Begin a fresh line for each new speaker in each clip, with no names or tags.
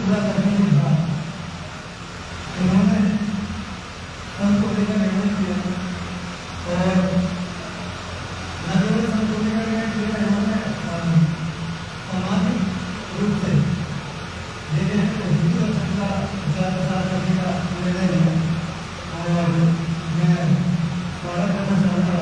पूरा करने के बाद उन्होंने संतोषी का निर्णय किया और नगरीय संतोषी का निर्णय किया। इन्होंने सामाजिक रूप से देश को हिंदू दर्शन का प्रचार प्रसार करने का निर्णय लिया और मैं स्वागत करना चाहूँगा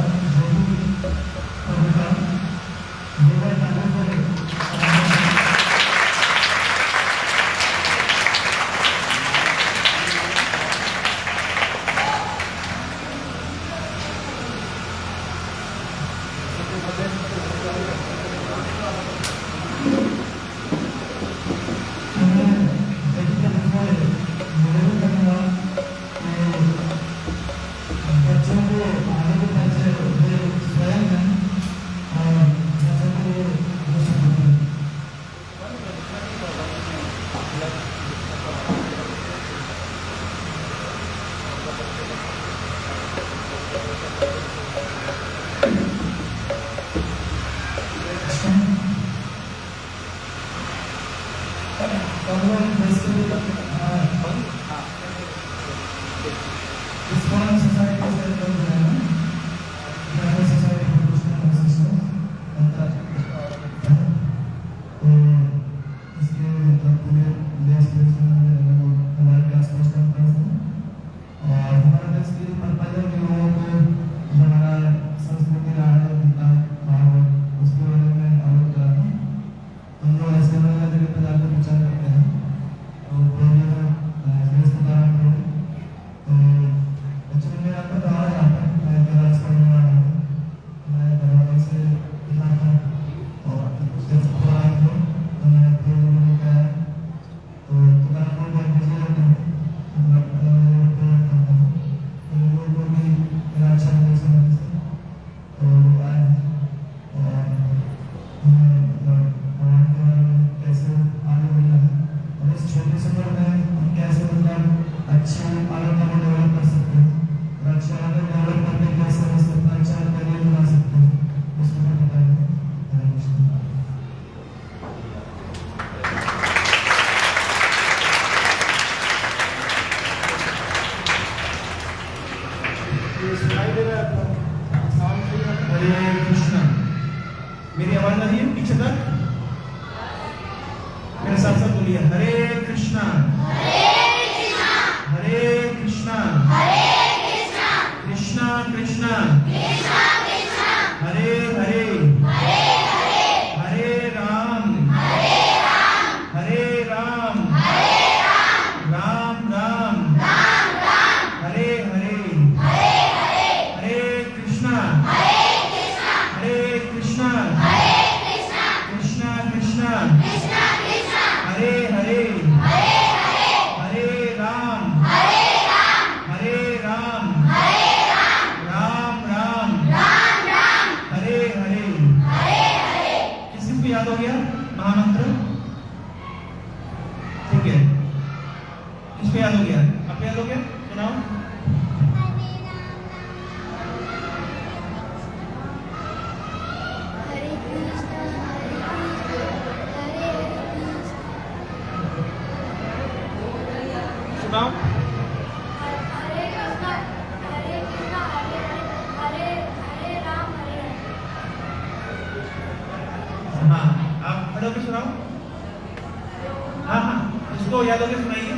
मेरी आवाज आ रही है पीछे तक? मेरे साथ साथ बोलिए हरे कृष्णा हरे कृष्णा कृष्णा कृष्णा हरे हरे हरे राम राम राम हरे हरे हरे कृष्णा कृष्णा कृष्णा हरे हरे हरे राम राम राम हरे हरे। किसी को याद हो गया महामंत्र? ठीक है, किसको याद हो गया? आपको याद हो गया? सुनाओ। सुनाओ। हाँ, आप खड़े होकर सुनाओ। हाँ हाँ, इसको याद होकर सुनाइए।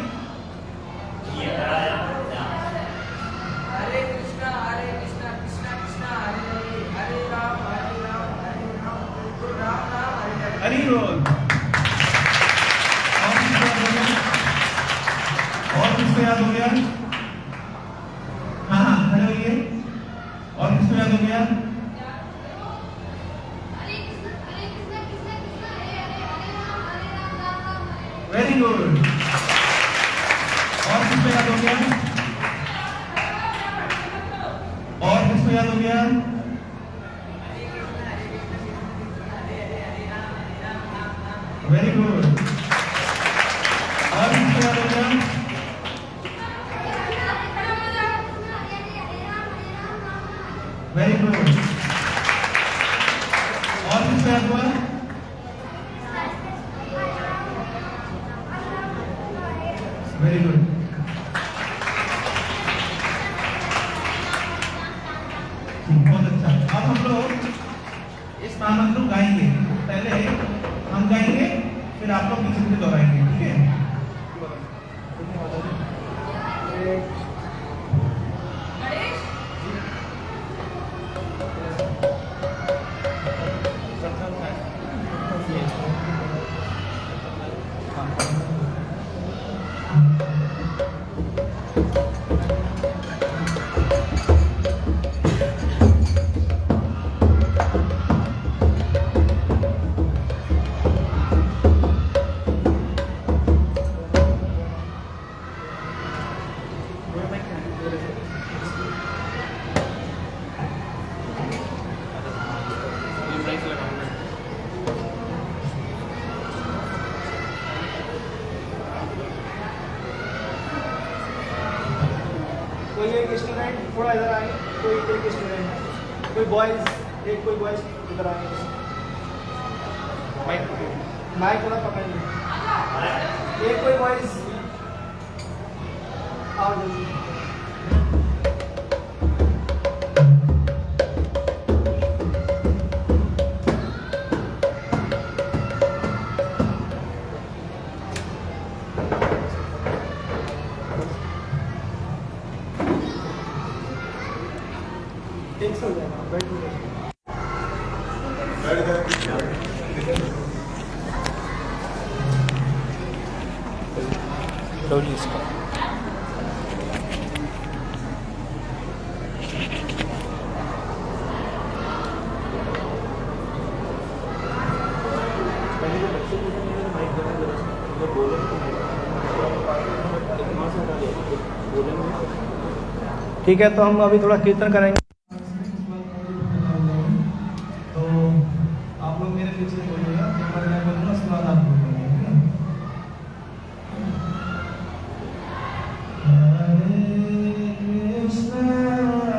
हरे कृष्णा कृष्णा कृष्णा हरे हरे राम राम हरे
हरि बोल। और किसको याद हो गया? हाँ हाँ, खड़े होइए। और किसको याद हो गया? Very good. और किसको याद हो गया? और किसको याद हो गया? Very good. और किसको याद हो गया? Very good. और किसको याद हुआ? Very good. बहुत अच्छा। अब हम लोग इस महामंत्र को गाएंगे। पहले हम गाएंगे, फिर आप लोग पीछे से दोहराएंगे, ठीक है?
कोई एक स्टूडेंट थोड़ा इधर आए, कोई एक स्टूडेंट, कोई बॉयज, कोई बॉयज इधर आए। माइक थोड़ा पकड़िए। एक कोई बॉयज आओ जल्दी। एक सौ हो जाएगा, बैठ
इसका
ठीक है, तो हम अभी थोड़ा कीर्तन करेंगे।
तो आप लोग मेरे पीछे बोलिएगा, एक बार मैं बोलूँगा, उसके बाद आप बोलिएगा, ठीक है? हरे कृष्णा हरे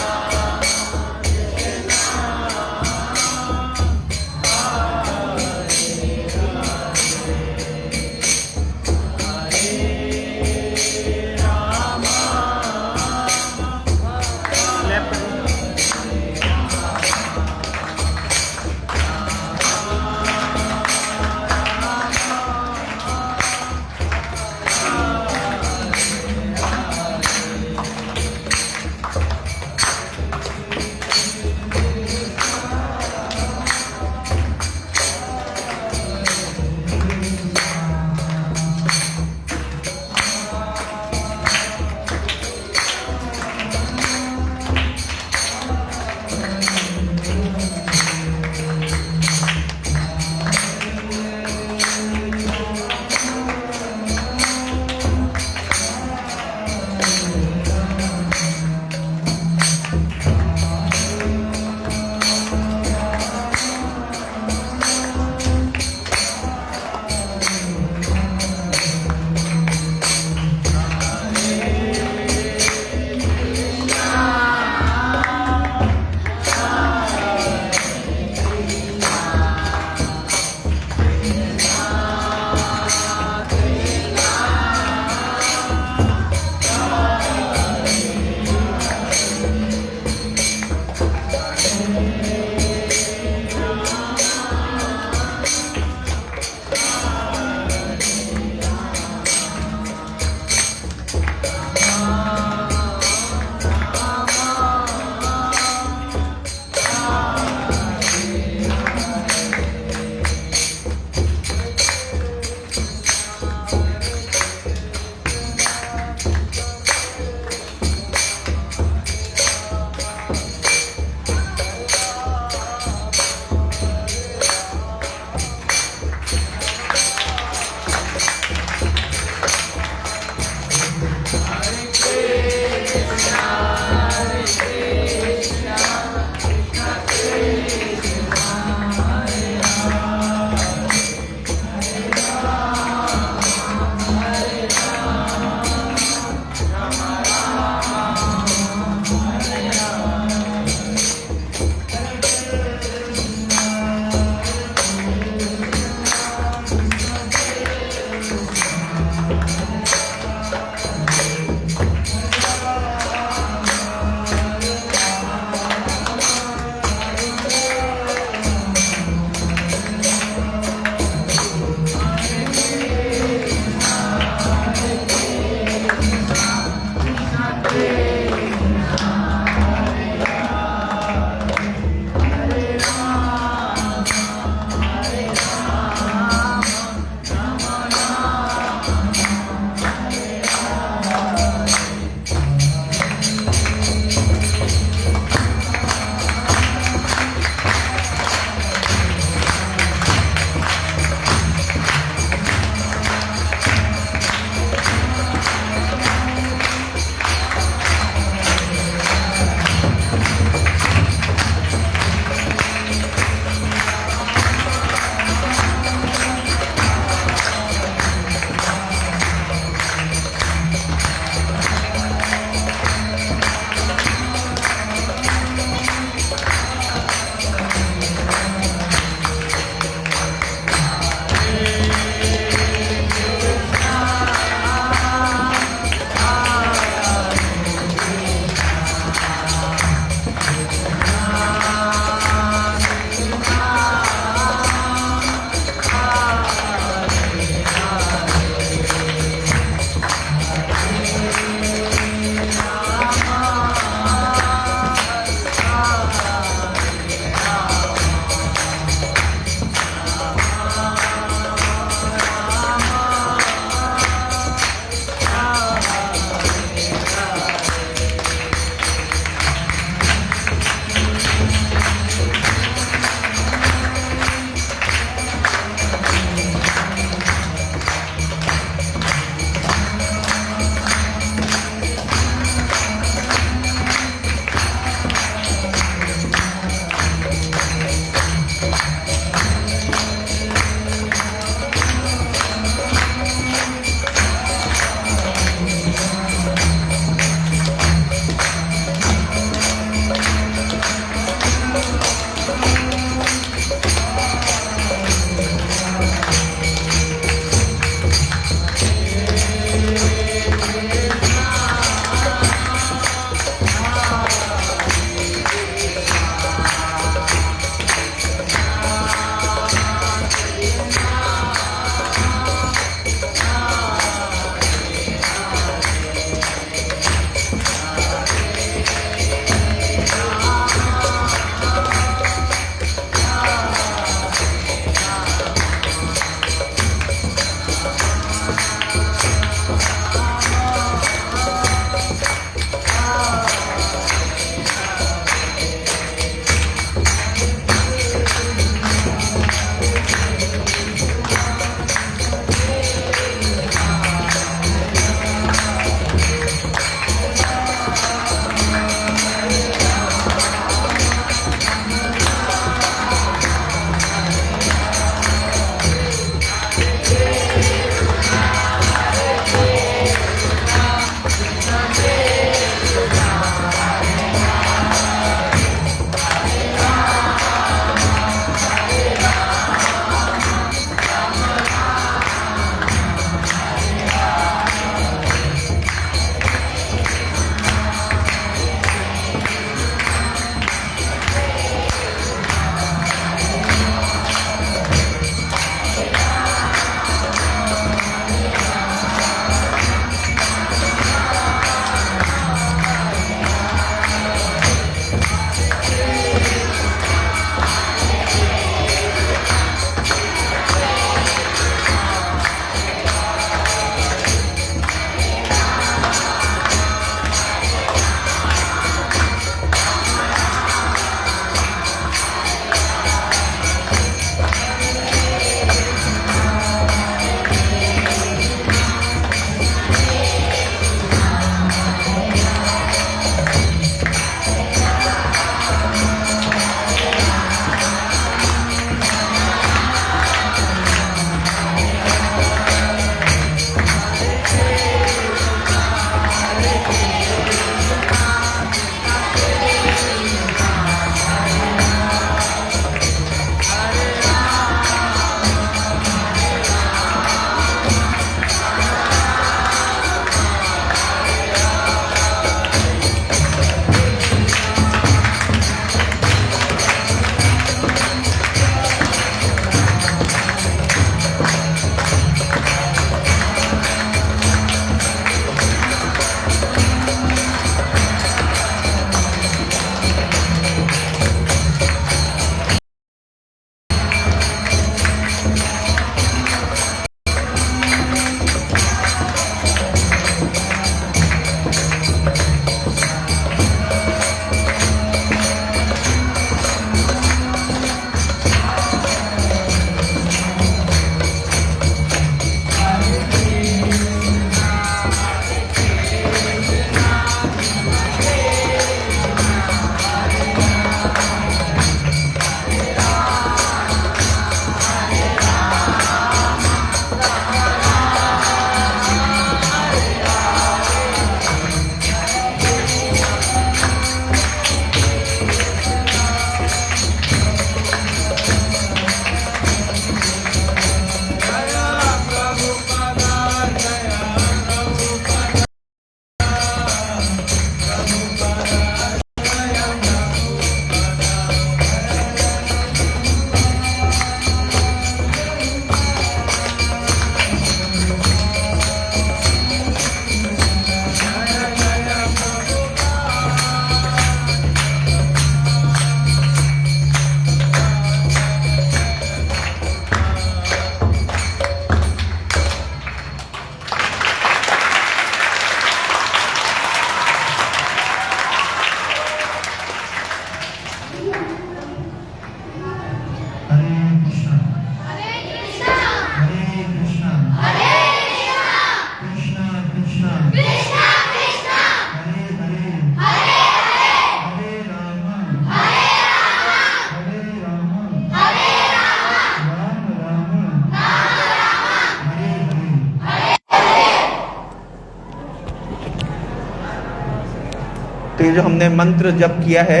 तो ये जो हमने मंत्र जप किया है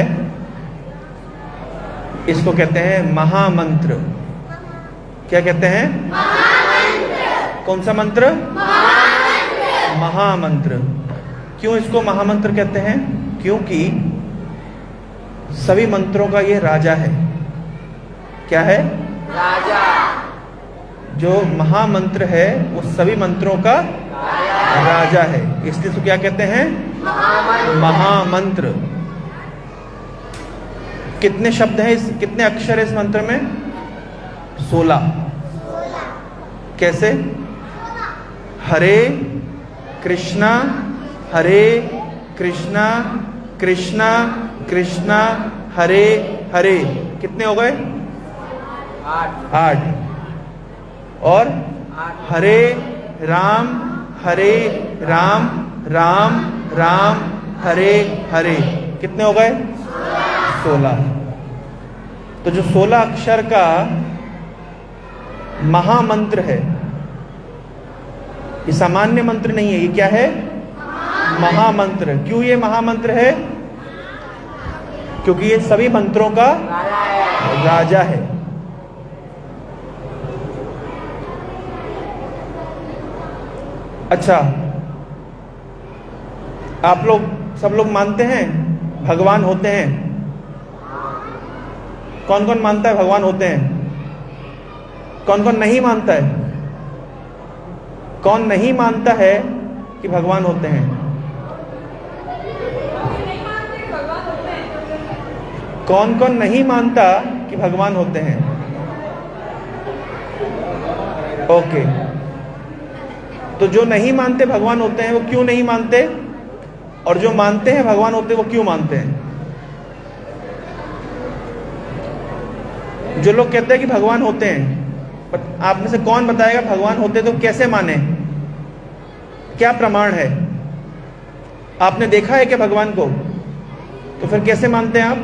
इसको कहते हैं महामंत्र। क्या कहते हैं? कौन सा मंत्र? महामंत्र। क्यों इसको महामंत्र कहते हैं? क्योंकि सभी मंत्रों का ये राजा है। क्या है?
राजा।
जो महामंत्र है वो सभी मंत्रों का राजा है, इसलिए इसको क्या कहते हैं? महामंत्र। कितने शब्द हैं कितने अक्षर है इस मंत्र में? 16। कैसे? हरे कृष्णा हरे कृष्णा कृष्णा कृष्णा हरे हरे। कितने हो गए? 8। और हरे राम राम राम हरे हरे। कितने हो गए? 16। तो जो 16 अक्षर का महामंत्र है ये सामान्य मंत्र नहीं है, ये क्या है? महामंत्र। क्यों ये महामंत्र है? क्योंकि ये सभी मंत्रों का राजा है। अच्छा, आप लोग सब लोग मानते हैं भगवान होते हैं? कौन कौन मानता है भगवान होते हैं? कौन कौन नहीं मानता है? कौन नहीं मानता है कि भगवान होते हैं? कौन कौन नहीं मानता कि भगवान होते हैं? ओके, तो जो नहीं मानते भगवान होते हैं वो क्यों नहीं मानते, और जो मानते हैं भगवान होते हैं वो क्यों मानते हैं? जो लोग कहते हैं कि भगवान होते हैं, आप में से कौन बताएगा भगवान होते तो कैसे माने? क्या प्रमाण है? आपने देखा है क्या भगवान को? तो फिर कैसे मानते हैं आप?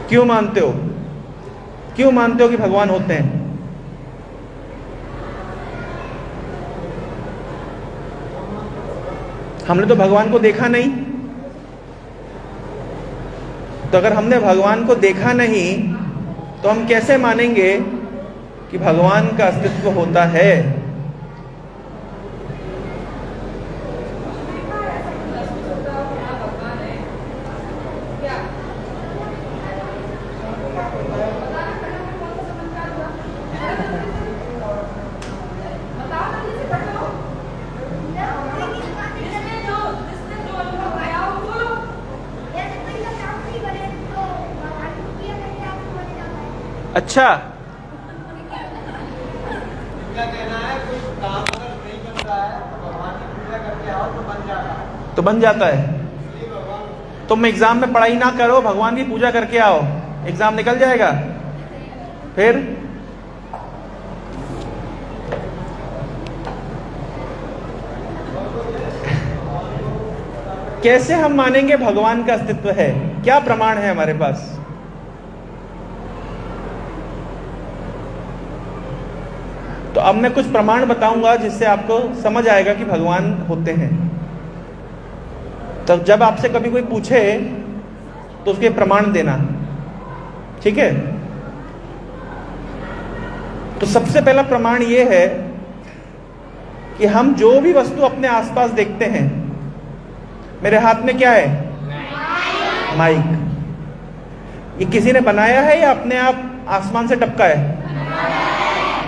क्यों मानते हो? क्यों मानते हो कि भगवान होते हैं? हमने तो भगवान को देखा नहीं। तो अगर हमने भगवान को देखा नहीं तो हम कैसे मानेंगे कि भगवान का अस्तित्व होता है? अच्छा,
क्या कहना है? कोई काम अगर नहीं बन रहा है तो भगवान की पूजा करके आओ तो बन जाता है।
तो बन जाता है। तुम एग्जाम में पढ़ाई ना करो, भगवान की पूजा करके आओ, एग्जाम निकल जाएगा। फिर कैसे हम मानेंगे भगवान का अस्तित्व है? क्या प्रमाण है हमारे पास? तो अब मैं कुछ प्रमाण बताऊंगा जिससे आपको समझ आएगा कि भगवान होते हैं। तो जब आपसे कभी कोई पूछे तो उसके प्रमाण देना, ठीक है? तो सबसे पहला प्रमाण यह है कि हम जो भी वस्तु अपने आसपास देखते हैं, मेरे हाथ में क्या है? माइक। ये किसी ने बनाया है या अपने आप आसमान से टपका है?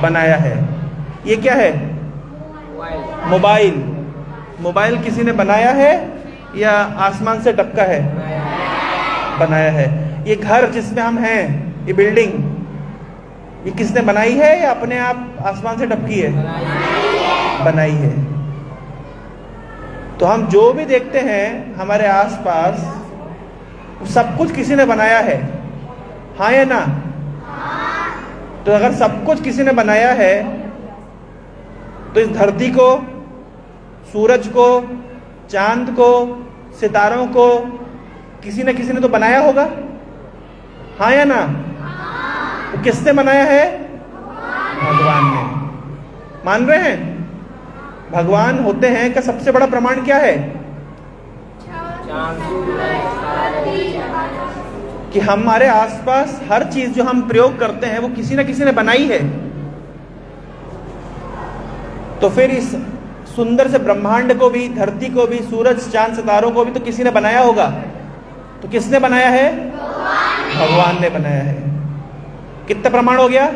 बनाया है। ये क्या है? मोबाइल। मोबाइल किसी ने बनाया है या आसमान से टपका है? बनाया है। ये घर जिसमें हम हैं, ये बिल्डिंग, ये किसने बनाई है या अपने आप आसमान से टपकी है? बनाई है। तो हम जो भी देखते हैं हमारे आसपास, सब कुछ किसी ने बनाया है, हाँ या ना? तो अगर सब कुछ किसी ने बनाया है तो इस धरती को, सूरज को, चांद को, सितारों को किसी ने तो बनाया होगा, हाँ या ना? तो किसने बनाया है? भगवान ने। मान रहे हैं? भगवान होते हैं का सबसे बड़ा प्रमाण क्या है? कि हमारे आसपास हर चीज जो हम प्रयोग करते हैं वो किसी ना किसी ने बनाई है। तो फिर इस सुंदर से ब्रह्मांड को भी, धरती को भी, सूरज चांद सितारों को भी तो किसी ने बनाया होगा। तो किसने बनाया है? भगवान ने बनाया है। कितना प्रमाण हो गया?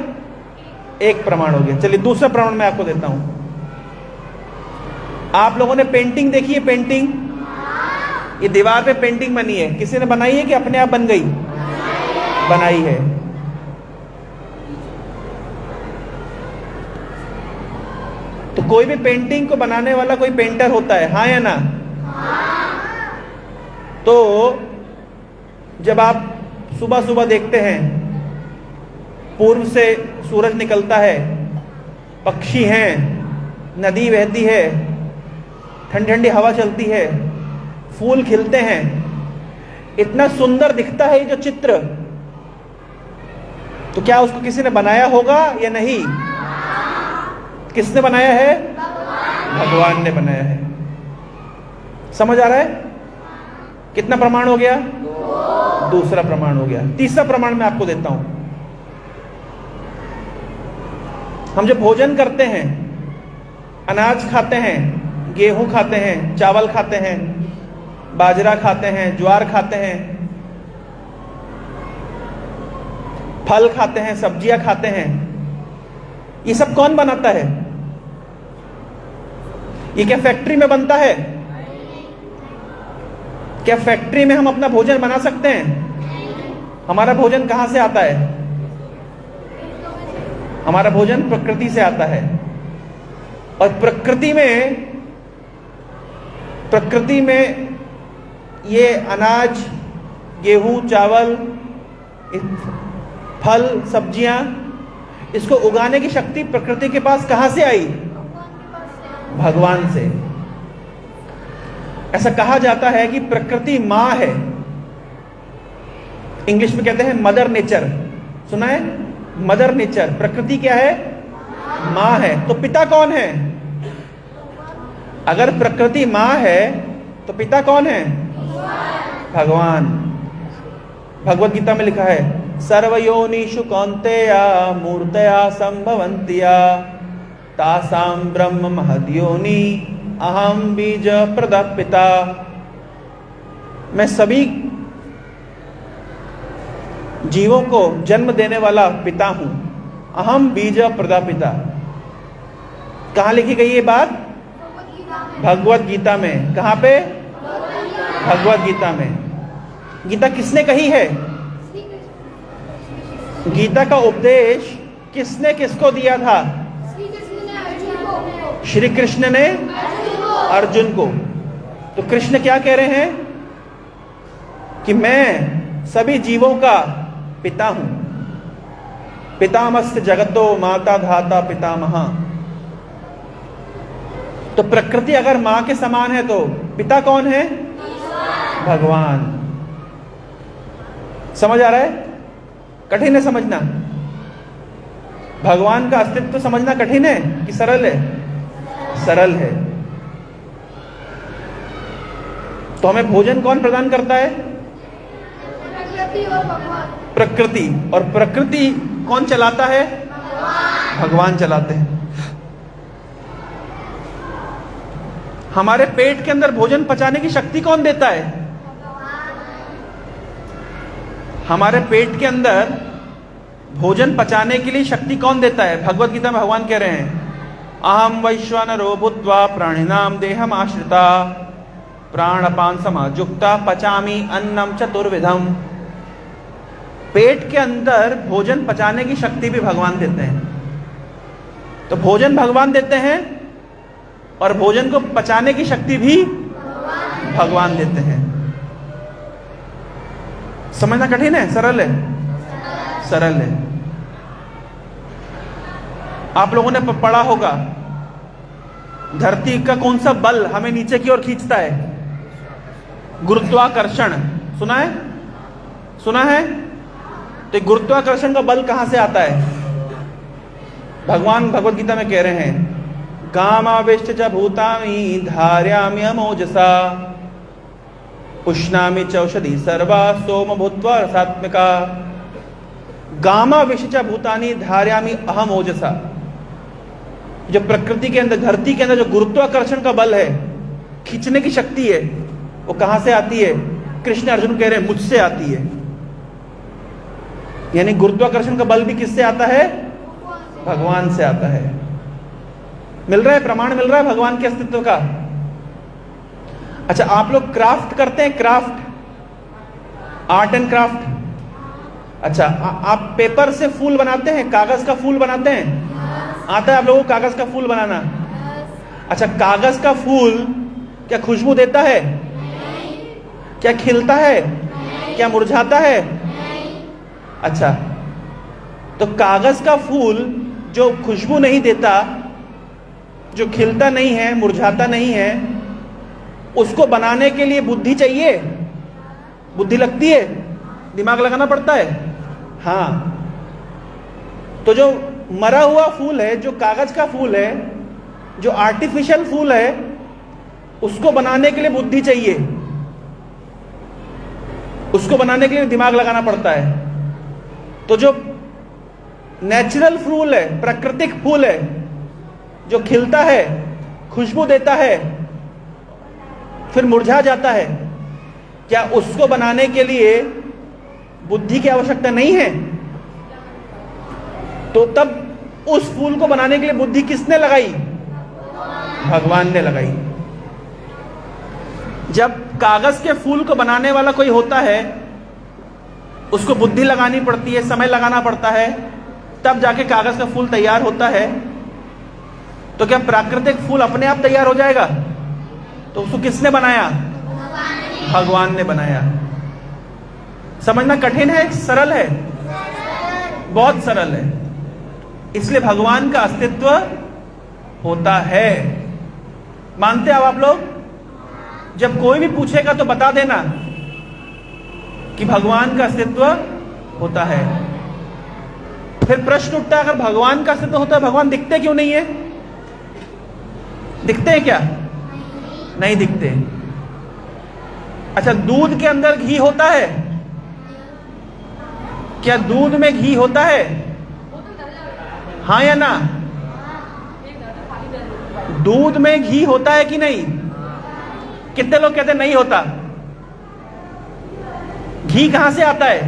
एक प्रमाण हो गया। चलिए दूसरा प्रमाण मैं आपको देता हूं। आप लोगों ने पेंटिंग देखी है? पेंटिंग, ये दीवार पे पेंटिंग बनी है, किसी ने बनाई है कि अपने आप बन गई? बनाई है। तो कोई भी पेंटिंग को बनाने वाला कोई पेंटर होता है, हाँ या ना? तो जब आप सुबह सुबह देखते हैं, पूर्व से सूरज निकलता है, पक्षी हैं, नदी बहती है, ठंडी ठंडी हवा चलती है, फूल खिलते हैं, इतना सुंदर दिखता है ये जो चित्र, तो क्या उसको किसी ने बनाया होगा या नहीं? किसने बनाया है? भगवान ने बनाया है। समझ आ रहा है? कितना प्रमाण हो गया? दूसरा प्रमाण हो गया। तीसरा प्रमाण मैं आपको देता हूं। हम जब भोजन करते हैं, अनाज खाते हैं, गेहूं खाते हैं, चावल खाते हैं, बाजरा खाते हैं, ज्वार खाते हैं, फल खाते हैं, सब्जियां खाते हैं, ये सब कौन बनाता है? ये क्या फैक्ट्री में बनता है? क्या फैक्ट्री में हम अपना भोजन बना सकते हैं? हमारा भोजन कहां से आता है? हमारा भोजन प्रकृति से आता है। और प्रकृति में ये अनाज, गेहूं, चावल, फल, सब्जियां, इसको उगाने की शक्ति प्रकृति के पास कहां से आई? भगवान से। ऐसा कहा जाता है कि प्रकृति मां है। इंग्लिश में कहते हैं मदर नेचर, सुना है? मदर नेचर, प्रकृति क्या है? मां है। तो पिता कौन है? अगर प्रकृति मां है तो पिता कौन है? भगवान। भगवत गीता में लिखा है, सर्वयोनिषु कौन्तेय मूर्तया संभवन्त्या तासां ब्रह्म महद्योनि अहम बीज प्रदः पिता। मैं सभी जीवों को जन्म देने वाला पिता हूं। अहम बीज प्रदः पिता। कहां लिखी गई ये बात? भगवत गीता में। कहां पे? भगवत गीता में। गीता किसने कही है? गीता का उपदेश किसने किसको दिया था? श्री कृष्ण ने अर्जुन को। तो कृष्ण क्या कह रहे हैं? कि मैं सभी जीवों का पिता हूं। पितामहस्य जगतो माता धाता पितामह। तो प्रकृति अगर मां के समान है तो पिता कौन है? भगवान। समझ आ रहा है? कठिन है समझना? भगवान का अस्तित्व समझना कठिन है कि सरल है? सरल है। तो हमें भोजन कौन प्रदान करता है? प्रकृति। और प्रकृति कौन चलाता है? भगवान चलाते हैं। हमारे पेट के अंदर भोजन पचाने की शक्ति कौन देता है? हमारे पेट के अंदर भोजन पचाने के लिए शक्ति कौन देता है? भगवत गीता में भगवान कह रहे हैं, अहम वैश्वानरो भूत्वा प्राणिनाम देहम आश्रिता प्राणपान समायुक्ता पचामी अन्नम चतुर्विधम। पेट के अंदर भोजन पचाने की शक्ति भी भगवान देते हैं। तो भोजन भगवान देते हैं और भोजन को पचाने की शक्ति भी भगवान देते हैं। समझना कठिन है? सरल है? सरल है। आप लोगों ने पढ़ा होगा, धरती का कौन सा बल हमें नीचे की ओर खींचता है? गुरुत्वाकर्षण। सुना है? सुना है? तो गुरुत्वाकर्षण का बल कहां से आता है? भगवान भगवत गीता में कह रहे हैं, गामाविष्ट च भूतानि धारयामि अमोजसा पुष्णामि चौषधि सर्वा सोम भूत्वा रसात्मिका। गामाविष्ट च भूतानि धारयामि अहम ओजसा। जो प्रकृति के अंदर, धरती के अंदर जो गुरुत्वाकर्षण का बल है, खींचने की शक्ति है, वो कहां से आती है? कृष्ण अर्जुन कह रहे हैं मुझसे आती है। यानी गुरुत्वाकर्षण का बल भी किससे आता है? भगवान से आता है। मिल रहा है, प्रमाण मिल रहा है भगवान के अस्तित्व का। अच्छा, आप लोग क्राफ्ट करते हैं? Craft, art and craft. अच्छा, आप पेपर से फूल बनाते हैं? कागज का फूल बनाते हैं? आता है आप लोगों को कागज का फूल बनाना? अच्छा, कागज का फूल क्या खुशबू देता है? क्या खिलता है? क्या मुरझाता है? अच्छा, तो कागज का फूल जो खुशबू नहीं देता, जो खिलता नहीं है, मुरझाता नहीं है, उसको बनाने के लिए बुद्धि चाहिए? बुद्धि लगती है, दिमाग लगाना पड़ता है। हाँ, तो जो मरा हुआ फूल है, जो कागज का फूल है, जो आर्टिफिशियल फूल है, उसको बनाने के लिए बुद्धि चाहिए, उसको बनाने के लिए दिमाग लगाना पड़ता है। तो जो नेचुरल फूल है, प्राकृतिक फूल है, जो खिलता है, खुशबू देता है, फिर मुरझा जाता है, क्या उसको बनाने के लिए बुद्धि की आवश्यकता नहीं है? तो तब उस फूल को बनाने के लिए बुद्धि किसने लगाई? भगवान ने लगाई। जब कागज के फूल को बनाने वाला कोई होता है, उसको बुद्धि लगानी पड़ती है, समय लगाना पड़ता है, तब जाके कागज का फूल तैयार होता है। तो क्या प्राकृतिक फूल अपने आप तैयार हो जाएगा? तो उसको किसने बनाया? भगवान ने बनाया। समझना कठिन है, सरल है? बहुत सरल है। इसलिए भगवान का अस्तित्व होता है। मानते हो आप लोग? जब कोई भी पूछेगा तो बता देना कि भगवान का अस्तित्व होता है। फिर प्रश्न उठता है, अगर भगवान का अस्तित्व होता है, भगवान दिखते क्यों नहीं है? दिखते हैं क्या? नहीं दिखते। अच्छा, दूध के अंदर घी होता है? क्या दूध में घी होता है? हाँ या ना? दूध में घी होता है कि नहीं? कितने लोग कहते हैं नहीं होता? घी कहां से आता है?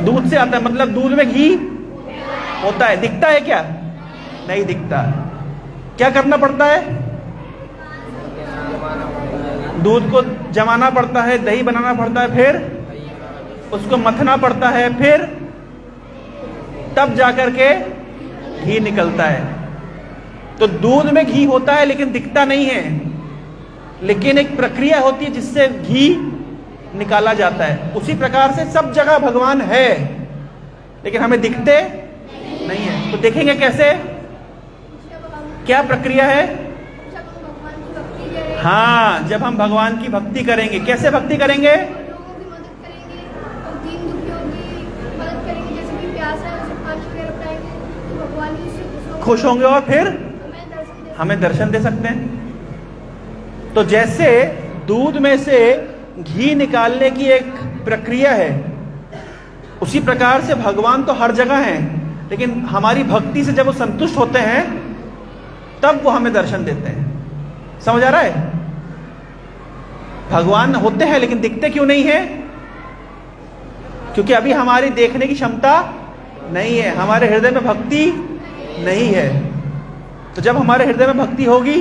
दूध से आता है। मतलब दूध में घी होता है। दिखता है क्या? नहीं दिखता। क्या करना पड़ता है? दूध को जमाना पड़ता है, दही बनाना पड़ता है, फिर उसको मथना पड़ता है, फिर तब जाकर के घी निकलता है। तो दूध में घी होता है लेकिन दिखता नहीं है, लेकिन एक प्रक्रिया होती है जिससे घी निकाला जाता है। उसी प्रकार से सब जगह भगवान है, लेकिन हमें दिखते नहीं है। तो देखेंगे कैसे? क्या प्रक्रिया है? हाँ, जब हम भगवान की भक्ति करेंगे। कैसे भक्ति करेंगे?
लोगों की मदद करेंगे और दीन दुखियों की मदद करेंगे। जैसे कि प्यास है, उसे पानी वगैरह पिलाएंगे तो भगवान भी उससे
खुश होंगे और फिर
हमें दर्शन
दे सकते हैं। तो जैसे दूध में से घी निकालने की एक प्रक्रिया है, उसी प्रकार से भगवान तो हर जगह हैं, लेकिन हमारी भक्ति से जब वो संतुष्ट होते हैं तब वो हमें दर्शन देते हैं। समझ आ रहा है? भगवान होते हैं लेकिन दिखते क्यों नहीं है? क्योंकि अभी हमारी देखने की क्षमता नहीं है, हमारे हृदय में भक्ति नहीं है। तो जब हमारे हृदय में भक्ति होगी,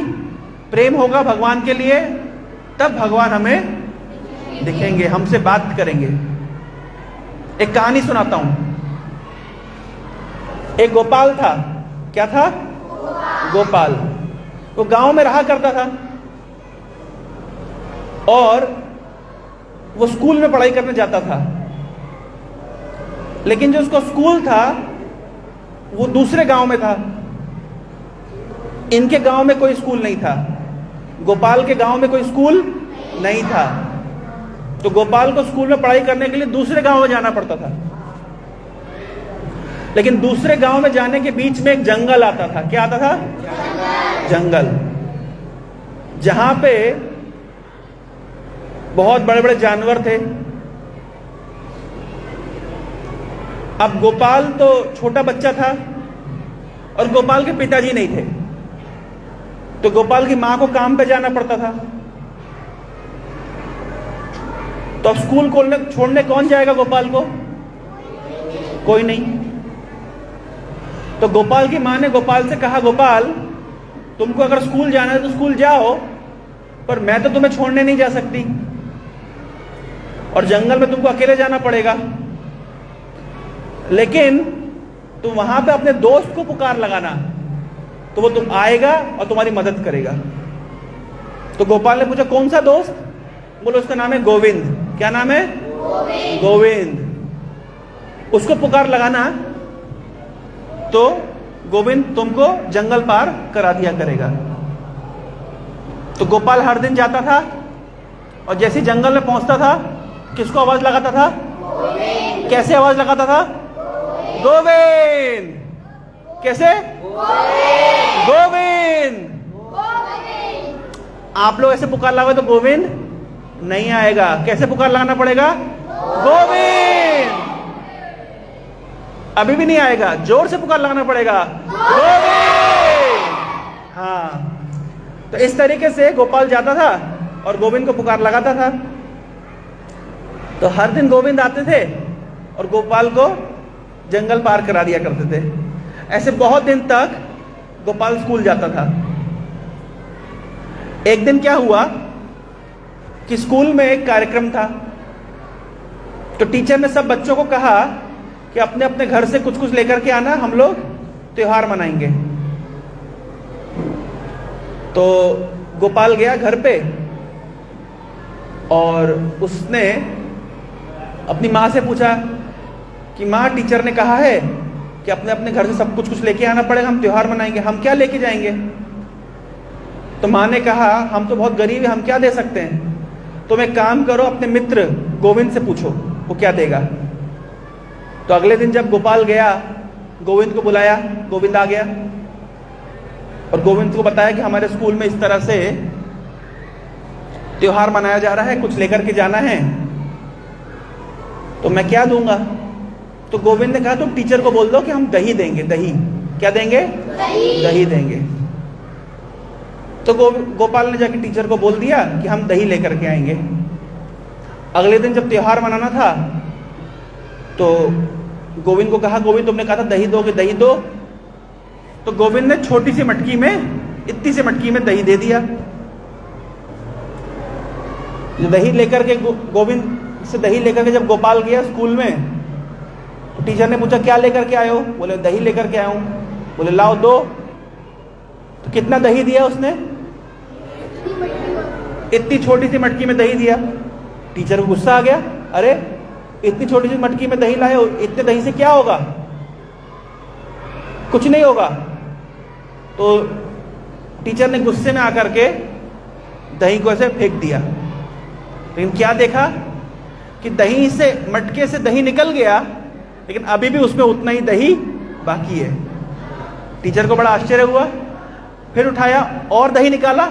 प्रेम होगा भगवान के लिए, तब भगवान हमें दिखेंगे, हमसे बात करेंगे। एक कहानी सुनाता हूं। एक गोपाल था। क्या था? गोपाल। वो गांव में रहा करता था और वो स्कूल में पढ़ाई करने जाता था, लेकिन जो उसका स्कूल था वो दूसरे गांव में था। इनके गांव में कोई स्कूल नहीं था, गोपाल के गांव में कोई स्कूल नहीं था। तो गोपाल को स्कूल में पढ़ाई करने के लिए दूसरे गांव में जाना पड़ता था। लेकिन दूसरे गांव में जाने के बीच में एक जंगल आता था। क्या आता था? जंगल, जहां पे बहुत बड़े बड़े जानवर थे। अब गोपाल तो छोटा बच्चा था और गोपाल के पिताजी नहीं थे, तो गोपाल की मां को काम पे जाना पड़ता था। तो अब स्कूल छोड़ने कौन जाएगा गोपाल को? कोई नहीं। तो गोपाल की मां ने गोपाल से कहा, गोपाल तुमको अगर स्कूल जाना है तो स्कूल जाओ, पर मैं तो तुम्हें छोड़ने नहीं जा सकती और जंगल में तुमको अकेले जाना पड़ेगा। लेकिन तुम वहां पे अपने दोस्त को पुकार लगाना, तो वो तुम आएगा और तुम्हारी मदद करेगा। तो गोपाल ने पूछा, कौन सा दोस्त? बोलो, उसका नाम है गोविंद। क्या नाम है? गोविंद। उसको पुकार लगाना तो गोविंद तुमको जंगल पार करा दिया करेगा। तो गोपाल हर दिन जाता था और जैसे ही जंगल में पहुंचता था, किसको आवाज लगाता था? कैसे आवाज लगाता था? गोविंद। कैसे? गोविंद। आप लोग ऐसे पुकार लगाओ तो गोविंद नहीं आएगा। कैसे पुकार लगाना पड़ेगा? गोविंद। अभी भी नहीं आएगा, जोर से पुकार लगाना पड़ेगा, गोविंद। हाँ, तो इस तरीके से गोपाल जाता था और गोविंद को पुकार लगाता था। तो हर दिन गोविंद आते थे और गोपाल को जंगल पार करा दिया करते थे। ऐसे बहुत दिन तक गोपाल स्कूल जाता था। एक दिन क्या हुआ कि स्कूल में एक कार्यक्रम था, तो टीचर ने सब बच्चों को कहा कि अपने अपने घर से कुछ कुछ लेकर के आना, हम लोग त्योहार मनाएंगे। तो गोपाल गया घर पे और उसने अपनी माँ से पूछा कि माँ, टीचर ने कहा है कि अपने अपने घर से सब कुछ कुछ लेके आना पड़ेगा, हम त्योहार मनाएंगे, हम क्या लेके जाएंगे? तो माँ ने कहा, हम तो बहुत गरीब हैं, हम क्या दे सकते हैं? तुम एक काम करो, अपने मित्र गोविंद से पूछो वो क्या देगा। तो अगले दिन जब गोपाल गया, गोविंद को बुलाया, गोविंद आ गया और गोविंद को बताया कि हमारे स्कूल में इस तरह से त्योहार मनाया जा रहा है, कुछ लेकर के जाना है, तो मैं क्या दूंगा? तो गोविंद ने कहा, तुम टीचर को बोल दो कि हम दही देंगे। दही क्या देंगे? दही देंगे। तो गोपाल ने जाके टीचर को बोल दिया कि हम दही लेकर के आएंगे। अगले दिन जब त्योहार मनाना था तो गोविंद को कहा, गोविंद तुमने कहा था दही दोगे, दही दो। तो गोविंद ने छोटी सी मटकी में, इतनी सी मटकी में दही दे दिया। दही लेकर के गोविंद से दही लेकर के जब गोपाल गया स्कूल में, तो टीचर ने पूछा, क्या लेकर के आए हो? बोले, दही लेकर के आया हूं। बोले, लाओ दो। तो कितना दही दिया उसने? इतनी छोटी सी मटकी में दही दिया। टीचर को गुस्सा आ गया, अरे इतनी छोटी सी मटकी में दही लाए हो, इतने दही से क्या होगा? कुछ नहीं होगा। तो टीचर ने गुस्से में आकर के दही को ऐसे फेंक दिया। लेकिन क्या देखा कि दही से, मटके से दही निकल गया, लेकिन अभी भी उसमें उतना ही दही बाकी है। टीचर को बड़ा आश्चर्य हुआ, फिर उठाया और दही निकाला,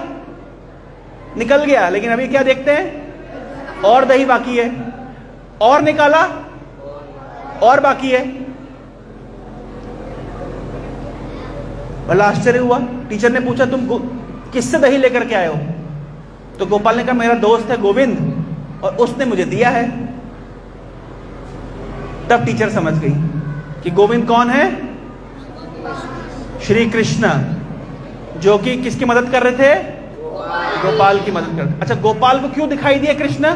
निकल गया, लेकिन अभी क्या देखते हैं? और दही बाकी है। और निकाला, और बाकी है। बड़ा आश्चर्य हुआ। टीचर ने पूछा, तुम किससे दही लेकर के आए हो? तो गोपाल ने कहा, मेरा दोस्त है गोविंद और उसने मुझे दिया है। तब टीचर समझ गई कि गोविंद कौन है? श्री कृष्ण, जो कि किसकी मदद कर रहे थे? गोपाल की मदद कर। अच्छा, गोपाल को क्यों दिखाई दिया कृष्ण?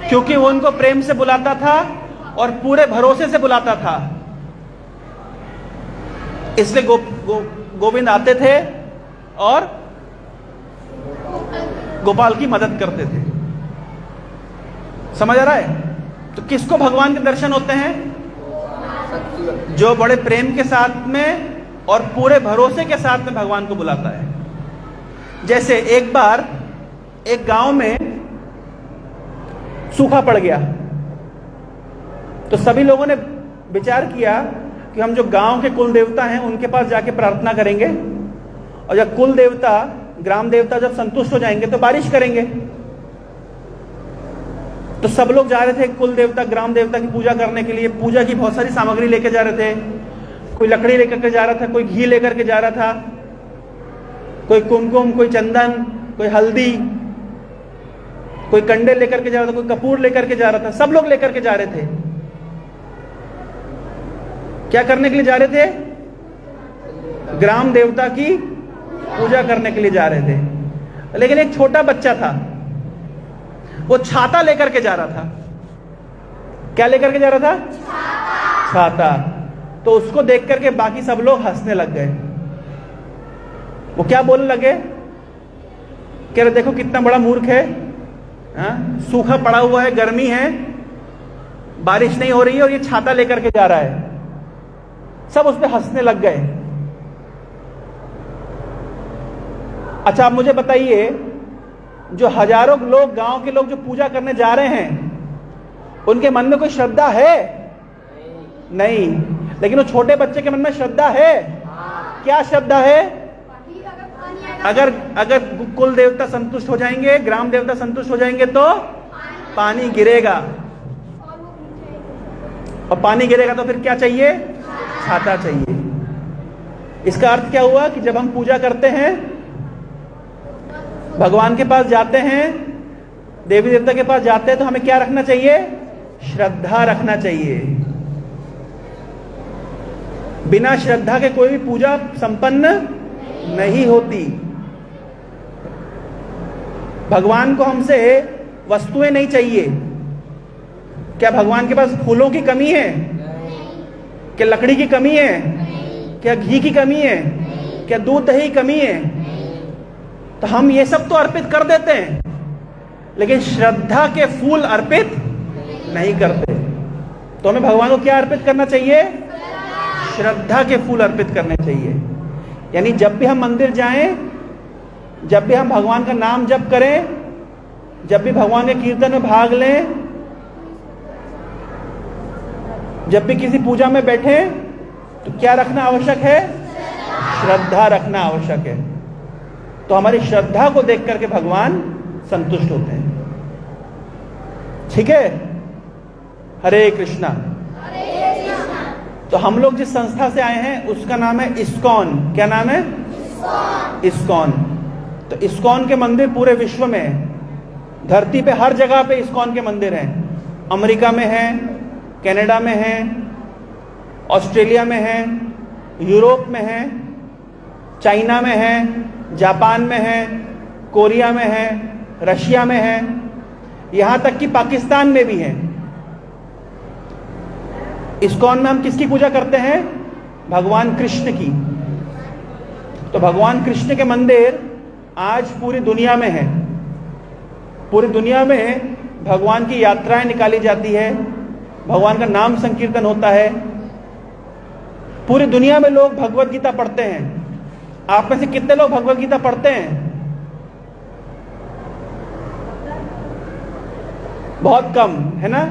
क्योंकि वो उनको प्रेम से बुलाता था और पूरे भरोसे से बुलाता था, इसलिए गोविंद आते थे और गोपाल की मदद करते थे। समझ आ रहा है? तो किसको भगवान के दर्शन होते हैं? जो बड़े प्रेम के साथ में और पूरे भरोसे के साथ में भगवान को बुलाता है। जैसे एक बार एक गांव में सूखा पड़ गया, तो सभी लोगों ने विचार किया कि हम जो गांव के कुल देवता हैं उनके पास जाके प्रार्थना करेंगे और जब कुल देवता, ग्राम देवता जब संतुष्ट हो जाएंगे तो बारिश करेंगे। तो सब लोग जा रहे थे कुल देवता, ग्राम देवता की पूजा करने के लिए। पूजा की बहुत सारी सामग्री लेके जा रहे थे। कोई लकड़ी लेकर के जा रहा था, कोई घी लेकर के जा रहा था, कोई कुमकुम, कोई चंदन, कोई हल्दी, कोई कंडे लेकर के जा रहा था, कोई कपूर लेकर के जा रहा था। सब लोग लेकर के जा रहे थे। क्या करने के लिए जा रहे थे? ग्राम देवता की पूजा करने के लिए जा रहे थे। लेकिन एक छोटा बच्चा था, वो छाता लेकर के जा रहा था। क्या लेकर के जा रहा था? छाता। तो उसको देख करके बाकी सब लोग हंसने लग गए। वो क्या बोलने लगे? कह रहे देखो कितना बड़ा मूर्ख है, सूखा पड़ा हुआ है, गर्मी है, बारिश नहीं हो रही है और ये छाता लेकर के जा रहा है। सब उस पर हंसने लग गए। अच्छा, आप मुझे बताइए, जो हजारों लोग, गांव के लोग जो पूजा करने जा रहे हैं, उनके मन में कोई श्रद्धा है? नहीं। लेकिन वो छोटे बच्चे के मन में श्रद्धा है। क्या श्रद्धा है? अगर कुल देवता संतुष्ट हो जाएंगे, ग्राम देवता संतुष्ट हो जाएंगे तो पानी गिरेगा। और पानी गिरेगा तो फिर क्या चाहिए? छाता चाहिए। इसका अर्थ क्या हुआ कि जब हम पूजा करते हैं, भगवान के पास जाते हैं, देवी देवता के पास जाते हैं, तो हमें क्या रखना चाहिए? श्रद्धा रखना चाहिए। बिना श्रद्धा के कोई भी पूजा संपन्न नहीं होती। भगवान को हमसे वस्तुएं नहीं चाहिए। क्या भगवान के पास फूलों की कमी है? क्या लकड़ी की कमी है? क्या घी की कमी है? क्या दूध दही की कमी है? तो हम ये सब तो अर्पित कर देते हैं, लेकिन श्रद्धा के फूल अर्पित नहीं करते। तो हमें भगवान को क्या अर्पित करना चाहिए? श्रद्धा के फूल अर्पित करने चाहिए। यानी जब भी हम मंदिर जाएं, जब भी हम भगवान का नाम जप करें, जब भी भगवान के कीर्तन में भाग लें, जब भी किसी पूजा में बैठे, तो क्या रखना आवश्यक है? श्रद्धा रखना आवश्यक है। तो हमारी श्रद्धा को देख करके भगवान संतुष्ट होते हैं। ठीक है? हरे कृष्णा। तो हम लोग जिस संस्था से आए हैं उसका नाम है इस्कॉन। क्या नाम है? इस्कॉन। तो इस्कॉन के मंदिर पूरे विश्व में हैं। धरती पे हर जगह पे इस्कॉन के मंदिर हैं। अमेरिका में हैं, कनाडा में हैं, ऑस्ट्रेलिया में हैं, यूरोप में हैं, चाइना में हैं, जापान में हैं, कोरिया में हैं, रशिया में हैं, यहाँ तक कि पाकिस्तान में भी हैं। इस्कॉन में हम किसकी पूजा करते हैं? भगवान कृष्ण की। तो भगवान कृष्ण के मंदिर आज पूरी दुनिया में हैं। पूरी दुनिया में भगवान की यात्राएं निकाली जाती है, भगवान का नाम संकीर्तन होता है। पूरी दुनिया में लोग भगवत गीता पढ़ते हैं। आप में से कितने लोग भगवत गीता पढ़ते हैं? बहुत कम है ना।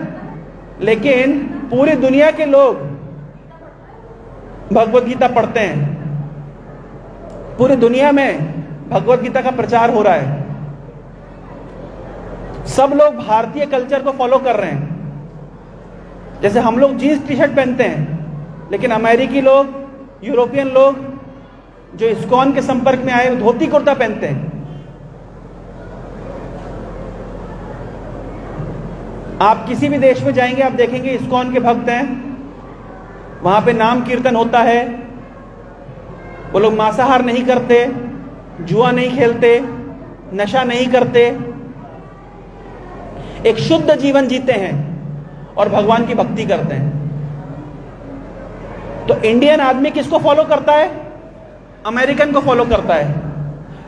लेकिन पूरी दुनिया के लोग भगवत गीता पढ़ते हैं। पूरी दुनिया में भगवत गीता का प्रचार हो रहा है। सब लोग भारतीय कल्चर को फॉलो कर रहे हैं। जैसे हम लोग जीन्स टी शर्ट पहनते हैं, लेकिन अमेरिकी लोग, यूरोपियन लोग जो इस्कॉन के संपर्क में आए, धोती कुर्ता पहनते हैं। आप किसी भी देश में जाएंगे, आप देखेंगे इस्कॉन के भक्त हैं, वहां पे नाम कीर्तन होता है। वो लोग मांसाहार नहीं करते, जुआ नहीं खेलते, नशा नहीं करते, एक शुद्ध जीवन जीते हैं और भगवान की भक्ति करते हैं। तो इंडियन आदमी किसको फॉलो करता है? अमेरिकन को फॉलो करता है।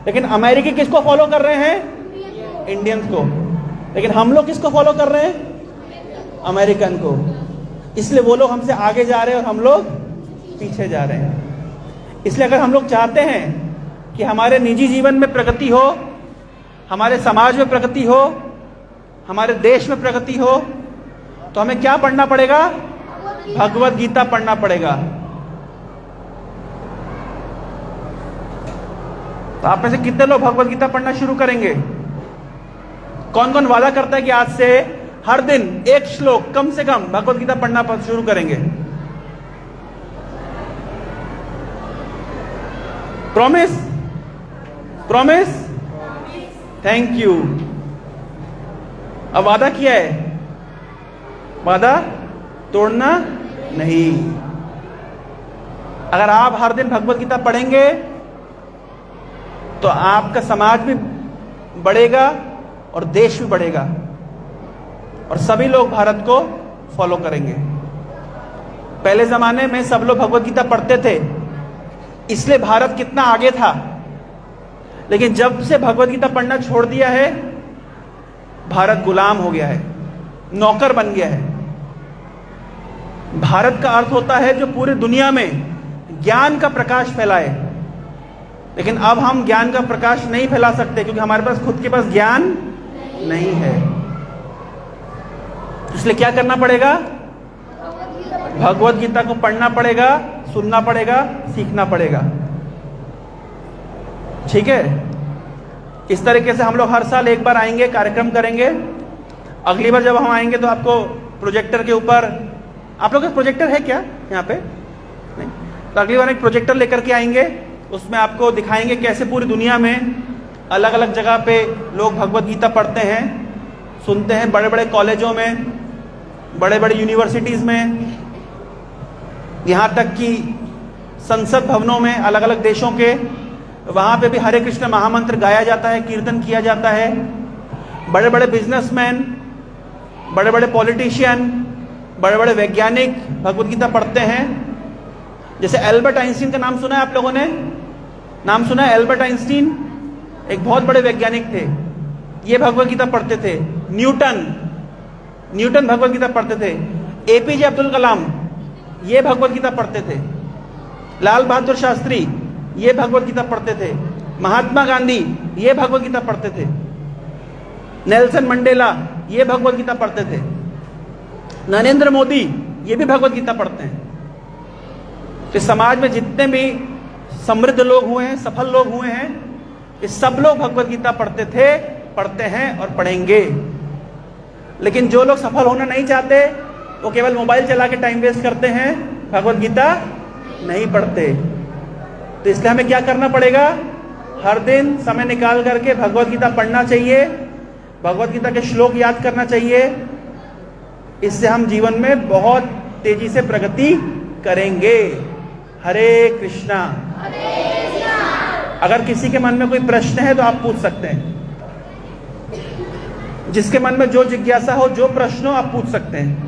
लेकिन अमेरिकी किसको फॉलो कर रहे हैं? इंडियंस को। लेकिन हम लोग किसको फॉलो कर रहे हैं? अमेरिकन को। इसलिए वो लोग हमसे आगे जा रहे हैं और हम लोग पीछे जा रहे हैं। इसलिए अगर हम लोग चाहते हैं कि हमारे निजी जीवन में प्रगति हो, हमारे समाज में प्रगति हो, हमारे देश में प्रगति हो, तो हमें क्या पढ़ना पड़ेगा? भगवत गीता पढ़ना पड़ेगा। तो आप में से कितने लोग भगवत गीता पढ़ना शुरू करेंगे? कौन कौन वादा करता है कि आज से हर दिन एक श्लोक कम से कम भगवत गीता पढ़ना शुरू करेंगे? प्रॉमिस? प्रॉमिस? Thank you. अब वादा किया है, वादा तोड़ना नहीं। अगर आप हर दिन भगवत गीता पढ़ेंगे तो आपका समाज भी बढ़ेगा और देश भी बढ़ेगा और सभी लोग भारत को फॉलो करेंगे। पहले जमाने में सब लोग भगवत गीता पढ़ते थे, इसलिए भारत कितना आगे था। लेकिन जब से भगवत गीता पढ़ना छोड़ दिया है, भारत गुलाम हो गया है, नौकर बन गया है। भारत का अर्थ होता है जो पूरी दुनिया में ज्ञान का प्रकाश फैलाए। लेकिन अब हम ज्ञान का प्रकाश नहीं फैला सकते क्योंकि हमारे पास खुद के पास ज्ञान नहीं है। इसलिए क्या करना पड़ेगा? भगवत गीता को पढ़ना पड़ेगा, सुनना पड़ेगा, सीखना पड़ेगा। ठीक है? इस तरीके से हम लोग हर साल एक बार आएंगे, कार्यक्रम करेंगे। अगली बार जब हम आएंगे तो आपको प्रोजेक्टर के ऊपर, आप लोग का प्रोजेक्टर है क्या यहाँ पे? नहीं। तो अगली बार एक प्रोजेक्टर लेकर के आएंगे, उसमें आपको दिखाएंगे कैसे पूरी दुनिया में अलग अलग जगह पे लोग भगवत गीता पढ़ते हैं, सुनते हैं। बड़े बड़े कॉलेजों में, बड़े बड़े यूनिवर्सिटीज़ में, यहाँ तक कि संसद भवनों में अलग अलग देशों के, वहाँ पे भी हरे कृष्ण महामंत्र गाया जाता है, कीर्तन किया जाता है। बड़े बड़े बिजनेसमैन, बड़े बड़े पॉलिटिशियन, बड़े बड़े वैज्ञानिक भगवत गीता पढ़ते हैं। जैसे एल्बर्ट आइंस्टीन का नाम सुना है आप लोगों ने? नाम सुना है एल्बर्ट आइंस्टीन? एक बहुत बड़े वैज्ञानिक थे, ये भगवत गीता पढ़ते थे। न्यूटन भगवत गीता पढ़ते थे। एपीजे अब्दुल कलाम ये भगवत गीता पढ़ते थे। लाल बहादुर शास्त्री ये भगवत गीता पढ़ते थे। महात्मा गांधी ये भगवत गीता पढ़ते थे। नेल्सन मंडेला ये भगवत गीता पढ़ते थे। नरेंद्र मोदी ये भी भगवत गीता पढ़ते हैं। इस समाज में जितने भी समृद्ध लोग हुए हैं, सफल लोग हुए हैं, ये सब लोग भगवत गीता पढ़ते थे, पढ़ते हैं और पढ़ेंगे। लेकिन जो लोग सफल होना नहीं चाहते वो केवल मोबाइल चला के टाइम वेस्ट करते हैं, भगवत गीता नहीं पढ़ते। तो इसलिए हमें क्या करना पड़ेगा? हर दिन समय निकाल करके भगवत गीता पढ़ना चाहिए, भगवत गीता के श्लोक याद करना चाहिए। इससे हम जीवन में बहुत तेजी से प्रगति करेंगे। हरे कृष्णा। अगर किसी के मन में कोई प्रश्न है तो आप पूछ सकते हैं। जिसके मन में जो जिज्ञासा हो, जो प्रश्न हो, आप पूछ सकते हैं।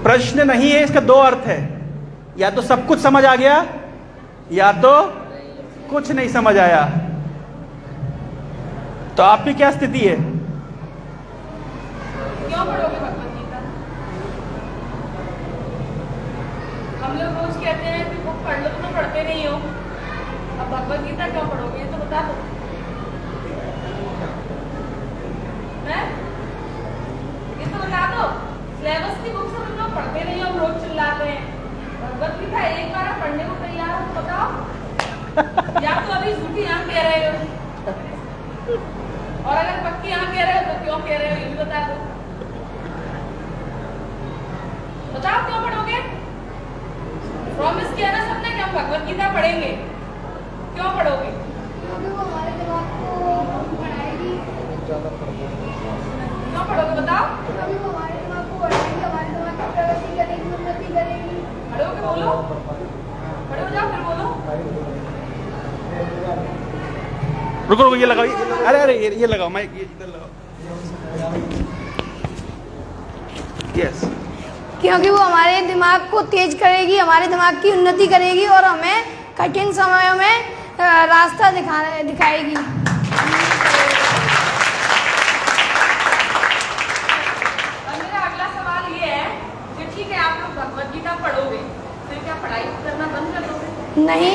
प्रश्न नहीं है, इसका दो अर्थ है। या तो सब कुछ समझ आ गया या तो कुछ नहीं समझ आया। तो आपकी क्या स्थिति है?
क्यों पढ़ोगे भगवत गीता? हम लोग रोज कहते हैं कि बुक पढ़ लो, तो पढ़ते नहीं हो। अब भगवत गीता क्यों पढ़ोगे ये तो बता दो। ये तो बता दो। सिलेबस की बुक सब लोग पढ़ते नहीं हो, रोज चिल्लाते हैं। भगवत गीता एक बार आप पढ़ने को तैयार हो तो बताओ। या तो अभी झूठी आंख कह रहे हो, और अगर पक्की आंख कह रहे हो तो क्यों कह रहे हो ये भी बता दो। बताओ क्यों पढ़ोगे? प्रॉमिस किया ना सबने कि हम भगवत गीता पढ़ेंगे। क्यों पढ़ोगे?
क्योंकि वो हमारे दिमाग को बढ़ाएगी।
क्यों पढ़ोगे बताओ?
कभी वो हमारे दिमाग को बढ़ाएगी, हमारे दिमाग की प्रगति करेगी, उन्नति करेगी।
खड़े होके बोलो, खड़े हो जाओ फिर बोलो।
रुको रुको, ये लगाओ। अरे अरे ये लगाओ, माइक ये इधर लगाओ। यस।
क्योंकि वो हमारे दिमाग को तेज करेगी, हमारे दिमाग की उन्नति करेगी और हमें कठिन समयों में रास्ता दिखाएगी।
और मेरा अगला सवाल ये है कि ठीक है आप पढ़ाई करना बंद कर दोगे?
नहीं,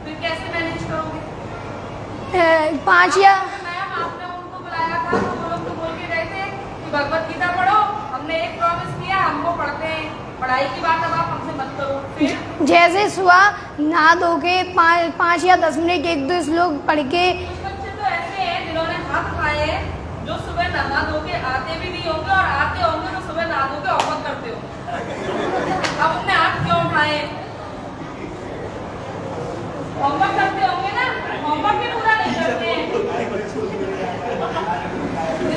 फिर कैसे मैनेज करोगे?
5 या
मैम आपने उनको बुलाया था तो वो लोग तो बोल के गए थे कि भगवत गीता पढ़ो, हमने एक प्रॉमिस किया, हमको पढ़ते हैं, पढ़ाई की बात अब आप हमसे मत करो। फिर
जैसे सुबह नहा धो के 5 या 10 मिनट 1-2 श्लोक पढ़ के।
कुछ बच्चे तो ऐसे हैं जिन्होंने हाथ उठाए हैं, जो सुबह नहा धो के आते भी नहीं होंगे और आते होंगे तो सुबह नहा धो के होमवर्क करते हो। अब उन्हें हाथ क्यों उठाए? होमवर्क करते होंगे ना, होमवर्क भी पूरा नहीं करते हैं।